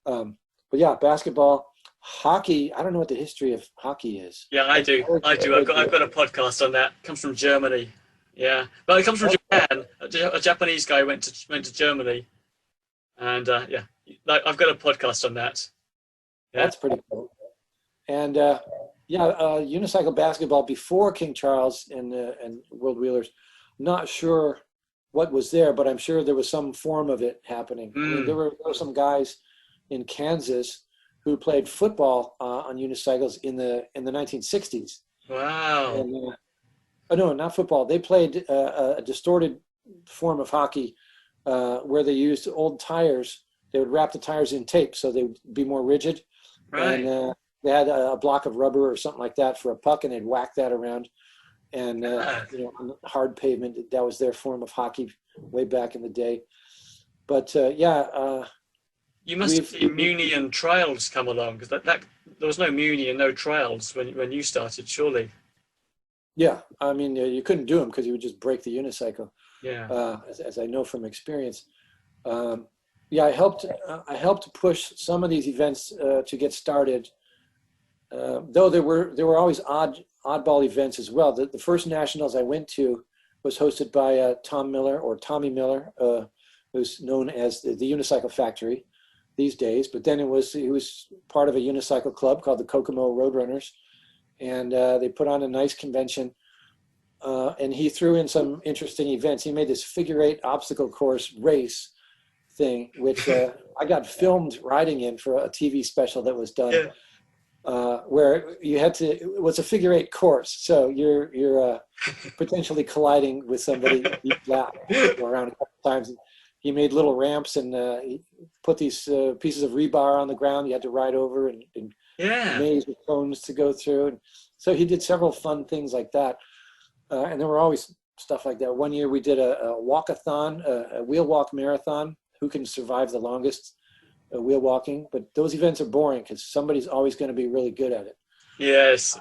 But yeah, basketball, hockey. I don't know what the history of hockey is. Yeah, I do. I've got a podcast on that. It comes from Germany. Yeah, but it comes from Japan. A Japanese guy went to Germany, and I've got a podcast on that. Yeah. That's pretty cool. And unicycle basketball before King Charles and World Wheelers. Not sure what was there, but I'm sure there was some form of it happening. I mean, there were some guys in Kansas who played football on unicycles in the 1960s. Wow. And, no, not football. They played a distorted form of hockey where they used old tires. They would wrap the tires in tape so they would be more rigid. Right. And they had a block of rubber or something like that for a puck, and they'd whack that around. And on the hard pavement, that was their form of hockey way back in the day. But you must have seen Muni and trials come along, because that there was no Muni and no trials when you started, surely. Yeah, I mean, you couldn't do them because you would just break the unicycle. Yeah. As I know from experience. I helped push some of these events to get started. Though there were always oddball events as well. The first nationals I went to was hosted by Tommy Miller, who's known as the Unicycle Factory these days. But then he was part of a unicycle club called the Kokomo Roadrunners, and they put on a nice convention. And he threw in some interesting events. He made this figure-8 obstacle course race thing, which I got filmed riding in for a TV special that was done. Yeah. Where you had to, it was a figure-8 course, so you're potentially colliding with somebody each lap around a couple times. He made little ramps and he put these pieces of rebar on the ground. You had to ride over and maze with cones to go through. And so he did several fun things like that. and there were always stuff like that. One year we did a walkathon, a wheel walk marathon. Who can survive the longest wheel walking? But those events are boring because somebody's always going to be really good at it. Yes.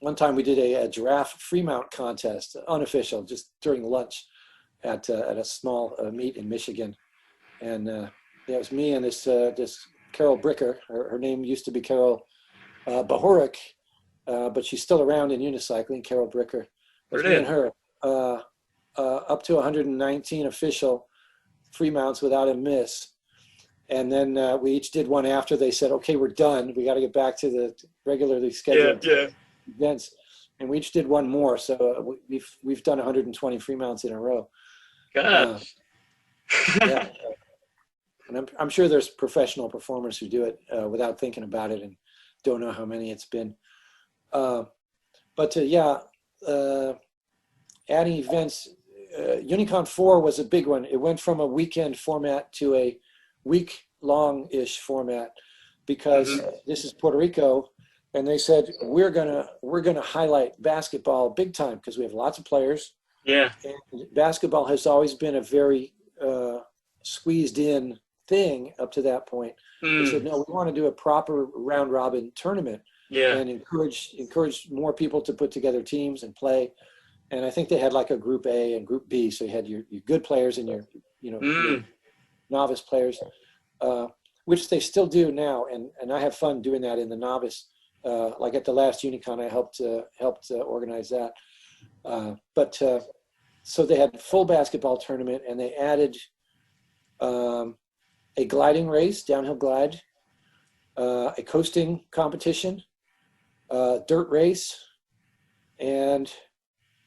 One time we did a Giraffe Fremont contest, unofficial, just during lunch at a small meet in Michigan. And it was me and this Carol Bricker. Her name used to be Carol Bahorik, but she's still around in unicycling, Carol Bricker. It was me and her, up to 119 official Fremounts without a miss. And then we each did one after. They said, okay, we're done. We got to get back to the regularly scheduled events. And we each did one more. So we've done 120 Fremounts in a row. Gosh. Yeah. And I'm sure there's professional performers who do it without thinking about it and don't know how many it's been. Adding events, Unicon 4 was a big one. It went from a weekend format to a week-long-ish format because this is Puerto Rico, and they said we're gonna highlight basketball big time because we have lots of players. Yeah. And basketball has always been a very squeezed-in thing up to that point. They said, no, we want to do a proper round-robin tournament and encourage more people to put together teams and play. And I think they had like a Group A and Group B, so you had your good players and your your novice players, which they still do now. And I have fun doing that in the novice. Like at the last Unicon, I helped organize that. So they had a full basketball tournament, and they added a gliding race, downhill glide, a coasting competition, dirt race, and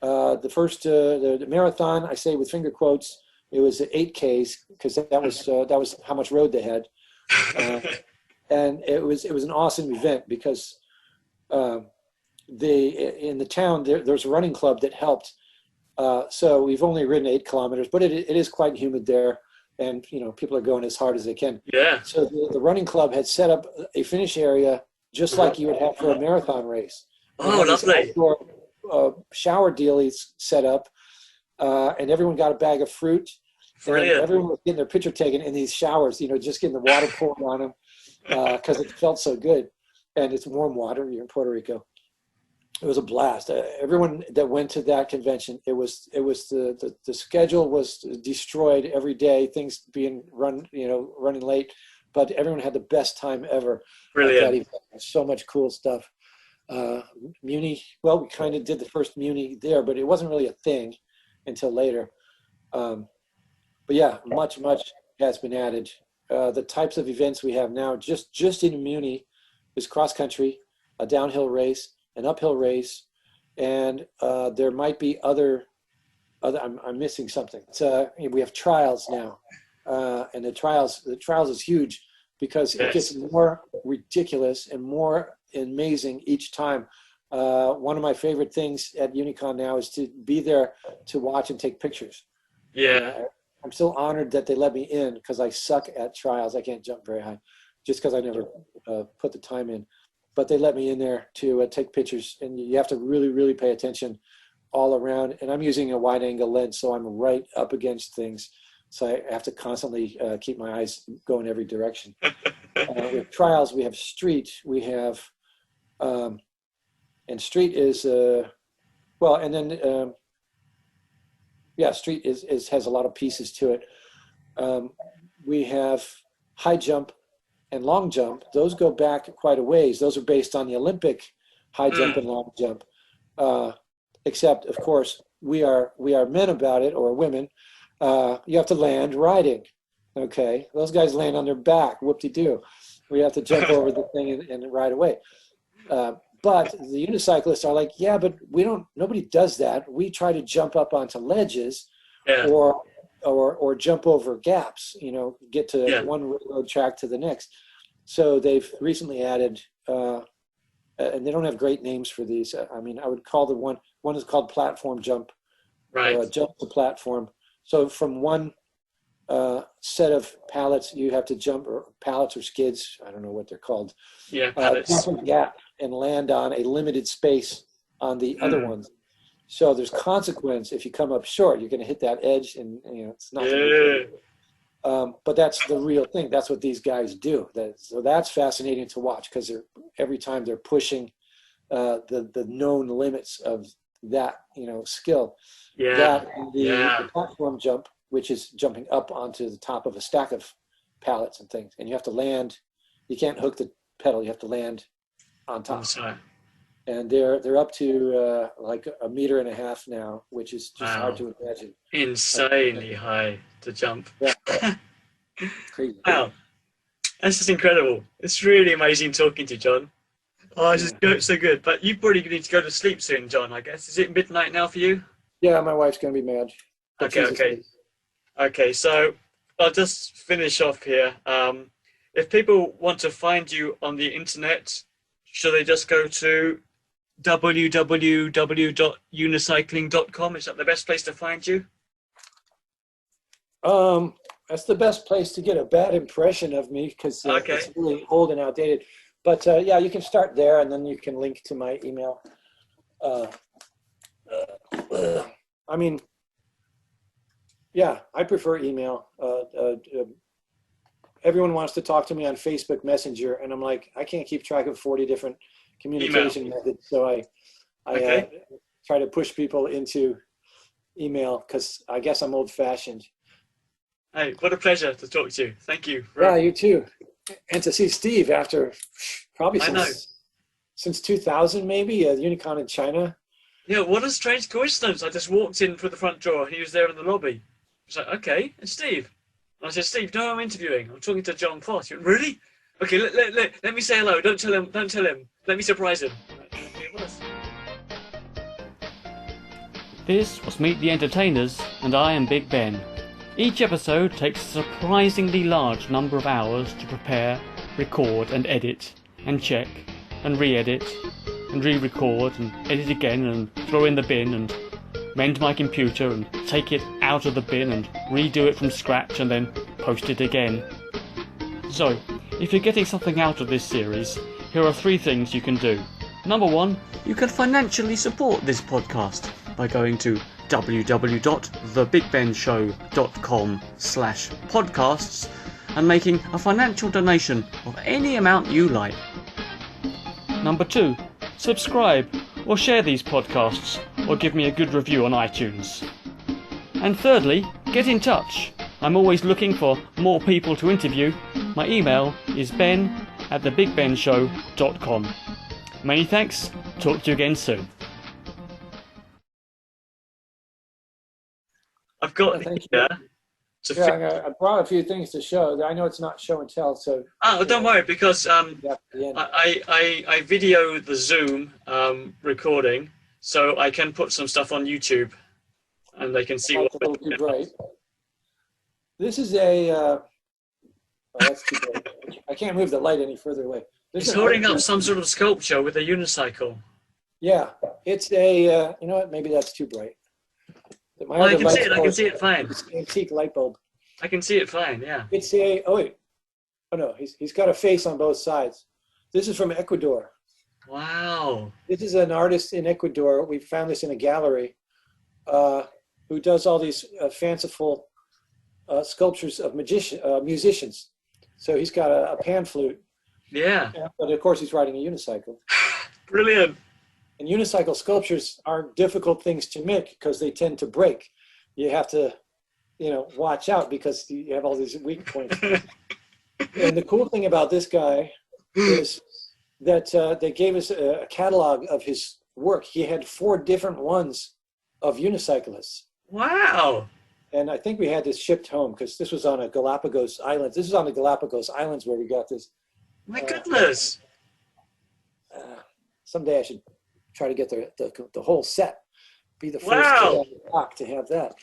the first the marathon. I say with finger quotes, it was 8Ks because that was how much road they had, and it was an awesome event because in the town there's a running club that helped. So we've only ridden 8 kilometers, but it is quite humid there. And, people are going as hard as they can. Yeah. So the running club had set up a finish area just like you would have for a marathon race. Oh, lovely. Outdoor, shower dealies set up, and everyone got a bag of fruit. Brilliant. And everyone was getting their picture taken in these showers, just getting the water poured on them because it felt so good. And it's warm water. You're in Puerto Rico. It was a blast. Everyone that went to that convention, it was the schedule was destroyed every day. Things being running late, but everyone had the best time ever. Brilliant. At that event. So much cool stuff. Muni. Well, we kind of did the first Muni there, but it wasn't really a thing until later. But yeah, much has been added. The types of events we have now, just in Muni, is cross country, a downhill race, an uphill race, and there might be other. I'm missing something. We have trials now, and the trials is huge because it gets more ridiculous and more amazing each time. One of my favorite things at Unicon now is to be there to watch and take pictures. Yeah. I'm so honored that they let me in because I suck at trials. I can't jump very high, just because I never put the time in. But they let me in there to take pictures, and you have to really, really pay attention all around. And I'm using a wide-angle lens, so I'm right up against things. So I have to constantly keep my eyes going every direction. We have trials, we have street, we have, and street is, street has a lot of pieces to it. We have high jump and long jump. Those go back quite a ways. Those are based on the Olympic high jump and long jump. Except, of course, we are men about it, or women. You have to land riding. Okay, those guys land on their back. Whoop-de-doo. We have to jump over the thing and ride away. But the unicyclists are like, yeah, but nobody does that. We try to jump up onto ledges, or jump over gaps, get to one road track to the next. So they've recently added, and they don't have great names for these. I would call the one is called platform jump, right? Jump to platform. So from one set of pallets, you have to jump, or pallets or skids, I don't know what they're called. Yeah, pallets. Jump a gap and land on a limited space on the other ones. So there's consequence if you come up short. You're going to hit that edge, and it's not. But that's the real thing. That's what these guys do. So that's fascinating to watch because every time they're pushing the known limits of that skill. That the platform jump, which is jumping up onto the top of a stack of pallets and things, and you have to land. You can't hook the pedal. You have to land on top. And they're up to like 1.5 meters now, which is just hard to imagine. Insanely high to jump. Yeah. Crazy. Wow, that's just incredible. It's really amazing talking to you, John. Oh, it's just so good. But you probably need to go to sleep soon, John, I guess. Is it midnight now for you? Yeah, my wife's going to be mad. Okay, so I'll just finish off here. If people want to find you on the internet, should they just go to www.unicycling.com? Is that the best place to find you? That's the best place to get a bad impression of me because it's really old and outdated. But yeah, you can start there, and then you can link to my email. I mean, yeah, I prefer email. Everyone wants to talk to me on Facebook Messenger, and I'm like, I can't keep track of 40 different communication methods, so I try to push people into email because I guess I'm old-fashioned. Hey, what a pleasure to talk to you. Thank you. Yeah, you too. And to see Steve after probably since 2000, maybe, a Unicon in China. Yeah, what a strange coincidence. I just walked in through the front door and he was there in the lobby. I was like, okay, it's Steve. And I said, Steve, no, I'm interviewing. I'm talking to John Foss. He went, really? Okay, let me say hello. Don't tell him. Let me surprise him. It was. This was Meet the Entertainers, and I am Big Ben. Each episode takes a surprisingly large number of hours to prepare, record and edit, and check, and re-edit, and re-record, and edit again, and throw in the bin, and mend my computer, and take it out of the bin, and redo it from scratch, and then post it again. So, if you're getting something out of this series, here are 3 things you can do. Number 1, you can financially support this podcast by going to www.thebigbenshow.com/podcasts and making a financial donation of any amount you like. Number 2, subscribe or share these podcasts or give me a good review on iTunes. And thirdly, get in touch. I'm always looking for more people to interview. My email is ben@thebigbenshow.com. Many thanks. Talk to you again soon. I've got I brought a few things to show. I know it's not show and tell, so. Oh, don't worry, because I video the Zoom recording, so I can put some stuff on YouTube, and they can see what. A little too bright. This is a. Oh, that's too bright. I can't move the light any further away. It's holding up some sort of sculpture with a unicycle. Yeah, it's a. You know what? Maybe that's too bright. I can see it. I can see it fine. It's an antique light bulb. I can see it fine. Yeah. It's a. Oh wait. Oh no, he's got a face on both sides. This is from Ecuador. Wow. This is an artist in Ecuador. We found this in a gallery, who does all these fanciful sculptures of musicians. So he's got a pan flute. Yeah. But of course, he's riding a unicycle. Brilliant. And unicycle sculptures are difficult things to make because they tend to break. You have to, watch out because you have all these weak points. And the cool thing about this guy is that they gave us a catalog of his work. He had 4 different ones of unicyclists. Wow. And I think we had this shipped home because this was on a Galapagos Islands. This is on the Galapagos Islands where we got this. My goodness. Someday I should try to get the whole set. Be the first block to have that.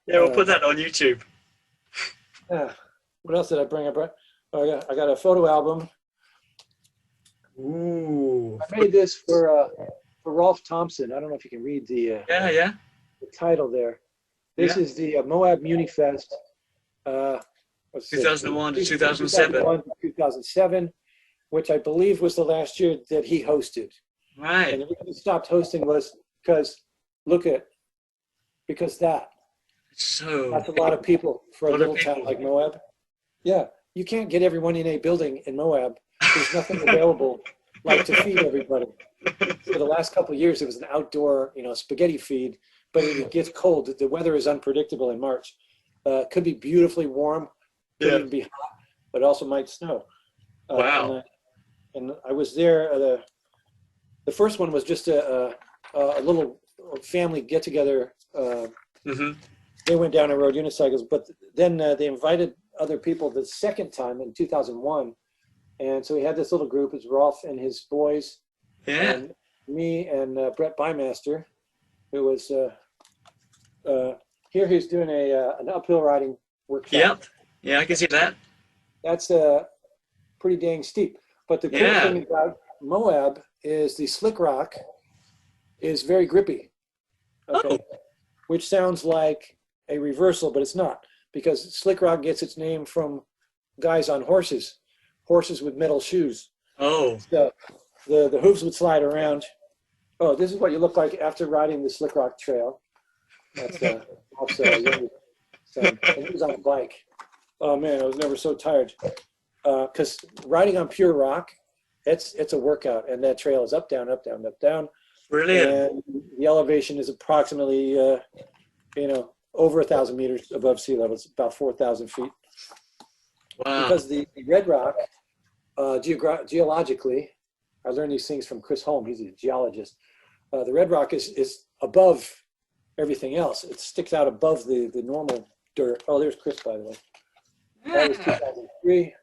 Yeah, we'll put that on YouTube. What else did I bring? I got a photo album. Ooh. I made this for Rolf Thompson. I don't know if you can read the title there. This is the Moab Munifest. 2001 to 2007. 2001 to 2007, which I believe was the last year that he hosted. Right. And the reason he stopped hosting was because look at, because that's a lot of people for a little town like Moab. Yeah, you can't get everyone in a building in Moab. There's nothing available like to feed everybody. For the last couple of years, it was an outdoor, spaghetti feed, but it gets cold. The weather is unpredictable in March. It could be beautifully warm, could even be hot, but also might snow. Wow. And I was there. The first one was just a little family get together. They went down and rode unicycles, but then they invited other people the second time in 2001. And so we had this little group. It's Rolf and his boys, and me and Brett Bymaster, who was here. He's doing an uphill riding workshop. Yep. Yeah, I can see that. That's pretty dang steep. But the cool thing about Moab is the slick rock is very grippy. Okay. Which sounds like a reversal, but it's not, because slick rock gets its name from guys on horses with metal shoes. So the hooves would slide around. Oh, this is what you look like after riding the slick rock trail. That's also a younger son. And he was on a bike. Oh man, I was never so tired. Because riding on pure rock, it's a workout, and that trail is up, down, up, down, up, down. Brilliant. And the elevation is approximately, over 1,000 meters above sea level. It's about 4,000 feet. Wow. Because the red rock, geologically, I learned these things from Chris Holm. He's a geologist. The red rock is above everything else. It sticks out above the normal dirt. Oh, there's Chris, by the way. That was 2003.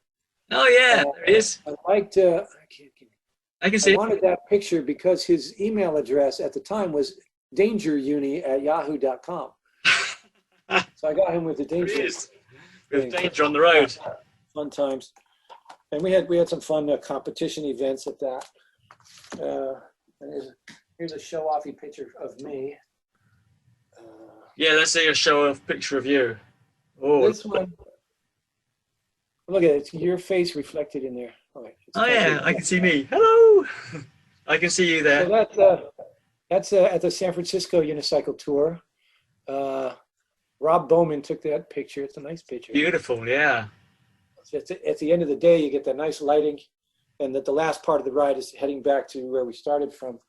Oh yeah, there it is. I liked. I can see. I wanted that picture because his email address at the time was dangeruni@yahoo.com. So I got him with the danger. There it is. With danger on the road. Fun times, and we had some fun competition events at that. And here's a show-offy picture of me. Yeah, let's see a show-off picture of you. Oh, this one. Look at it. It's your face reflected in there. Oh yeah, I can see me. Hello. I can see you there. So that's at the San Francisco Unicycle Tour. Rob Bowman took that picture. It's a nice picture. Beautiful, yeah. So at the end of the day, you get that nice lighting, and that the last part of the ride is heading back to where we started from.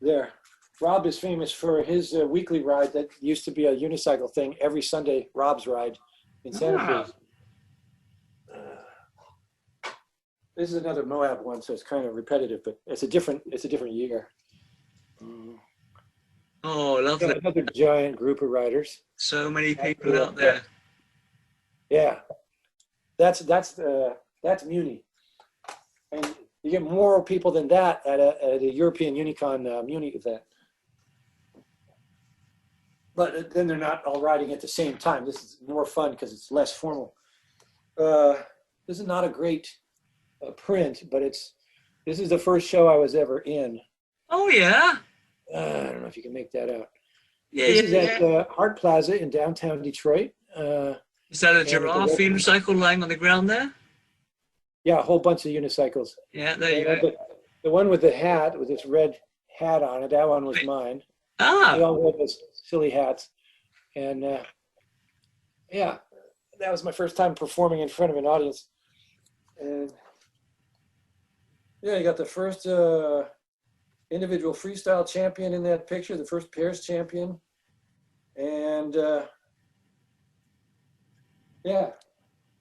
There. Rob is famous for his weekly ride that used to be a unicycle thing every Sunday. Rob's ride in Santa Cruz. This is another Moab one, so it's kind of repetitive, but it's a different year. Oh, lovely! Another giant group of riders. So many people out there. Yeah, that's Muni, and you get more people than that at a European Unicon Muni event. But then they're not all riding at the same time. This is more fun because it's less formal. This is not a great print, but this is the first show I was ever in. Oh yeah. I don't know if you can make that out. Yeah, this is at Hart Plaza in downtown Detroit. Is that a Giraffe unicycle lying on the ground there? Yeah, a whole bunch of unicycles. Yeah, there you go. The one with the hat, with this red hat on it, that one was mine. Ah. They all had those silly hats. And yeah, that was my first time performing in front of an audience. And yeah, you got the first individual freestyle champion in that picture, the first pairs champion. And yeah,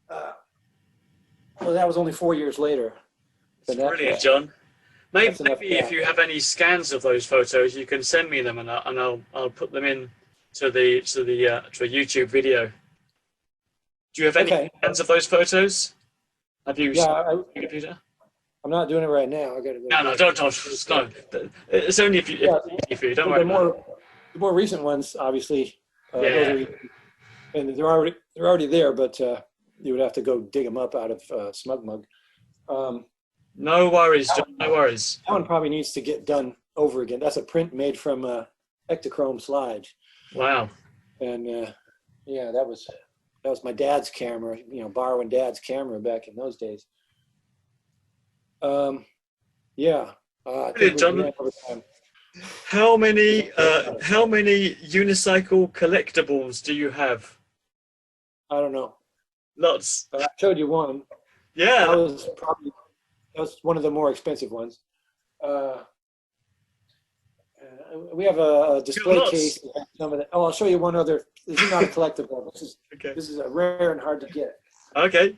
well, that was only 4 years later. That's brilliant, John. Maybe if you have any scans of those photos, you can send me them, and I'll put them in to a YouTube video. Do you have any scans of those photos? Have you? Yeah, I'm not doing it right now. I got to go. No, don't. No. It's only if you don't worry. The more recent ones, obviously. And they're already there, but you would have to go dig them up out of Smug Mug. No worries, John. No worries. That one probably needs to get done over again. That's a print made from Ektachrome slides. Wow. And yeah, that was my dad's camera. Borrowing dad's camera back in those days. Yeah. I think John. How many Unicycle collectibles do you have? I don't know. Lots. I showed you one. Yeah. That was one of the more expensive ones. We have a display Lots. case. That has some of the, oh, I'll show you one other. This is not a collectible. Okay. This is a rare and hard to get. Okay.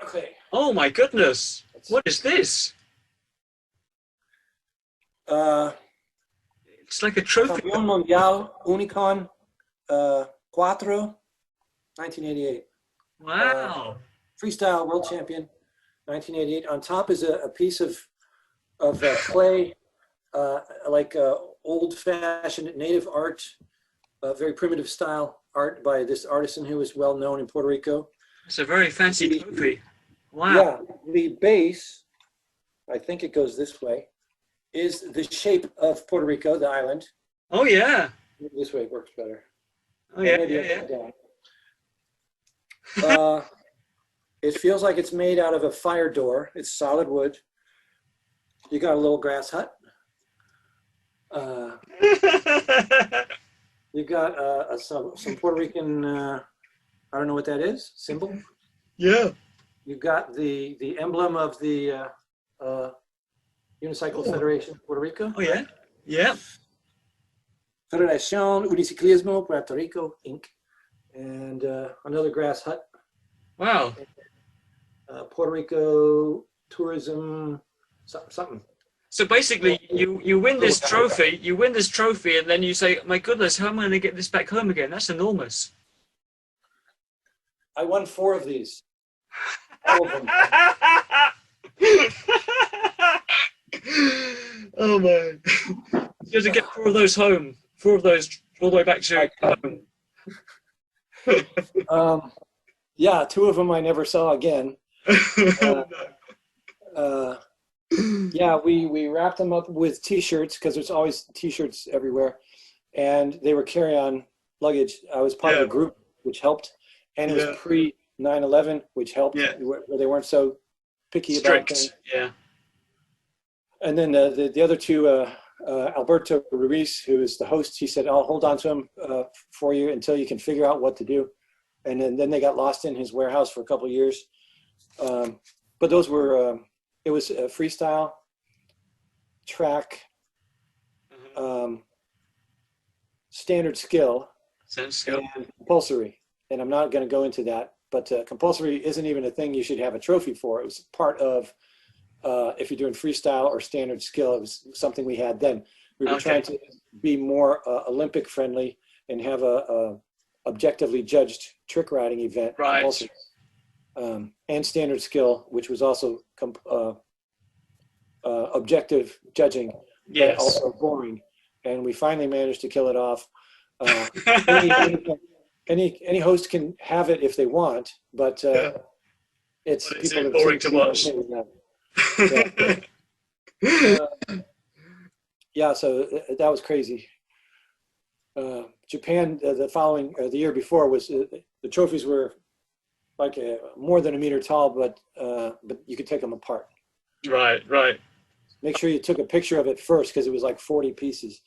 Okay. Oh my goodness! What is this? It's like a trophy. Campeón Mundial Unicon 4, 1988. Wow. Freestyle World Champion, 1988. On top is a piece of clay, like old-fashioned native art, very primitive style art by this artisan who is well known in Puerto Rico. It's a very fancy trophy. Wow. Yeah, the base, I think it goes this way, is the shape of Puerto Rico, the island. Oh yeah. This way works better. Oh yeah. It feels like it's made out of a fire door. It's solid wood. You got a little grass hut. You got some Puerto Rican, I don't know what that is, symbol. Yeah. You've got the emblem of the Unicycle Federation of Puerto Rico. Oh yeah. Yeah. Federación Uniciclismo Puerto Rico, Inc. And another grass hut. Wow. Puerto Rico tourism, something. So basically, you win this trophy, and then you say, "My goodness, how am I going to get this back home again?" That's enormous. I won 4 of these. All of them. Oh man! You have to get 4 of those home. 4 of those all the way back to home. Yeah, 2 of them I never saw again. Yeah, we wrapped them up with T-shirts because there's always T-shirts everywhere, and they were carry-on luggage. I was part of a group which helped, and it was pre 9/11, which helped, where they weren't so picky about things. Yeah. And then the other 2, Alberto Ruiz, who is the host, he said, "I'll hold on to them for you until you can figure out what to do." And then they got lost in his warehouse for a couple of years. But those were, it was a freestyle, track, standard skill, and compulsory. And I'm not going to go into that, but compulsory isn't even a thing you should have a trophy for. It was part of, if you're doing freestyle or standard skill, it was something we had then. We were trying to be more Olympic friendly and have a objectively judged trick riding event. Right. And standard skill, which was also objective judging, but also boring. And we finally managed to kill it off. Any host can have it if they want, but it's people boring to watch. Yeah, so that was crazy. Japan, the year before, was the trophies were like more than a meter tall, but you could take them apart. Right. Make sure you took a picture of it first because it was like 40 pieces.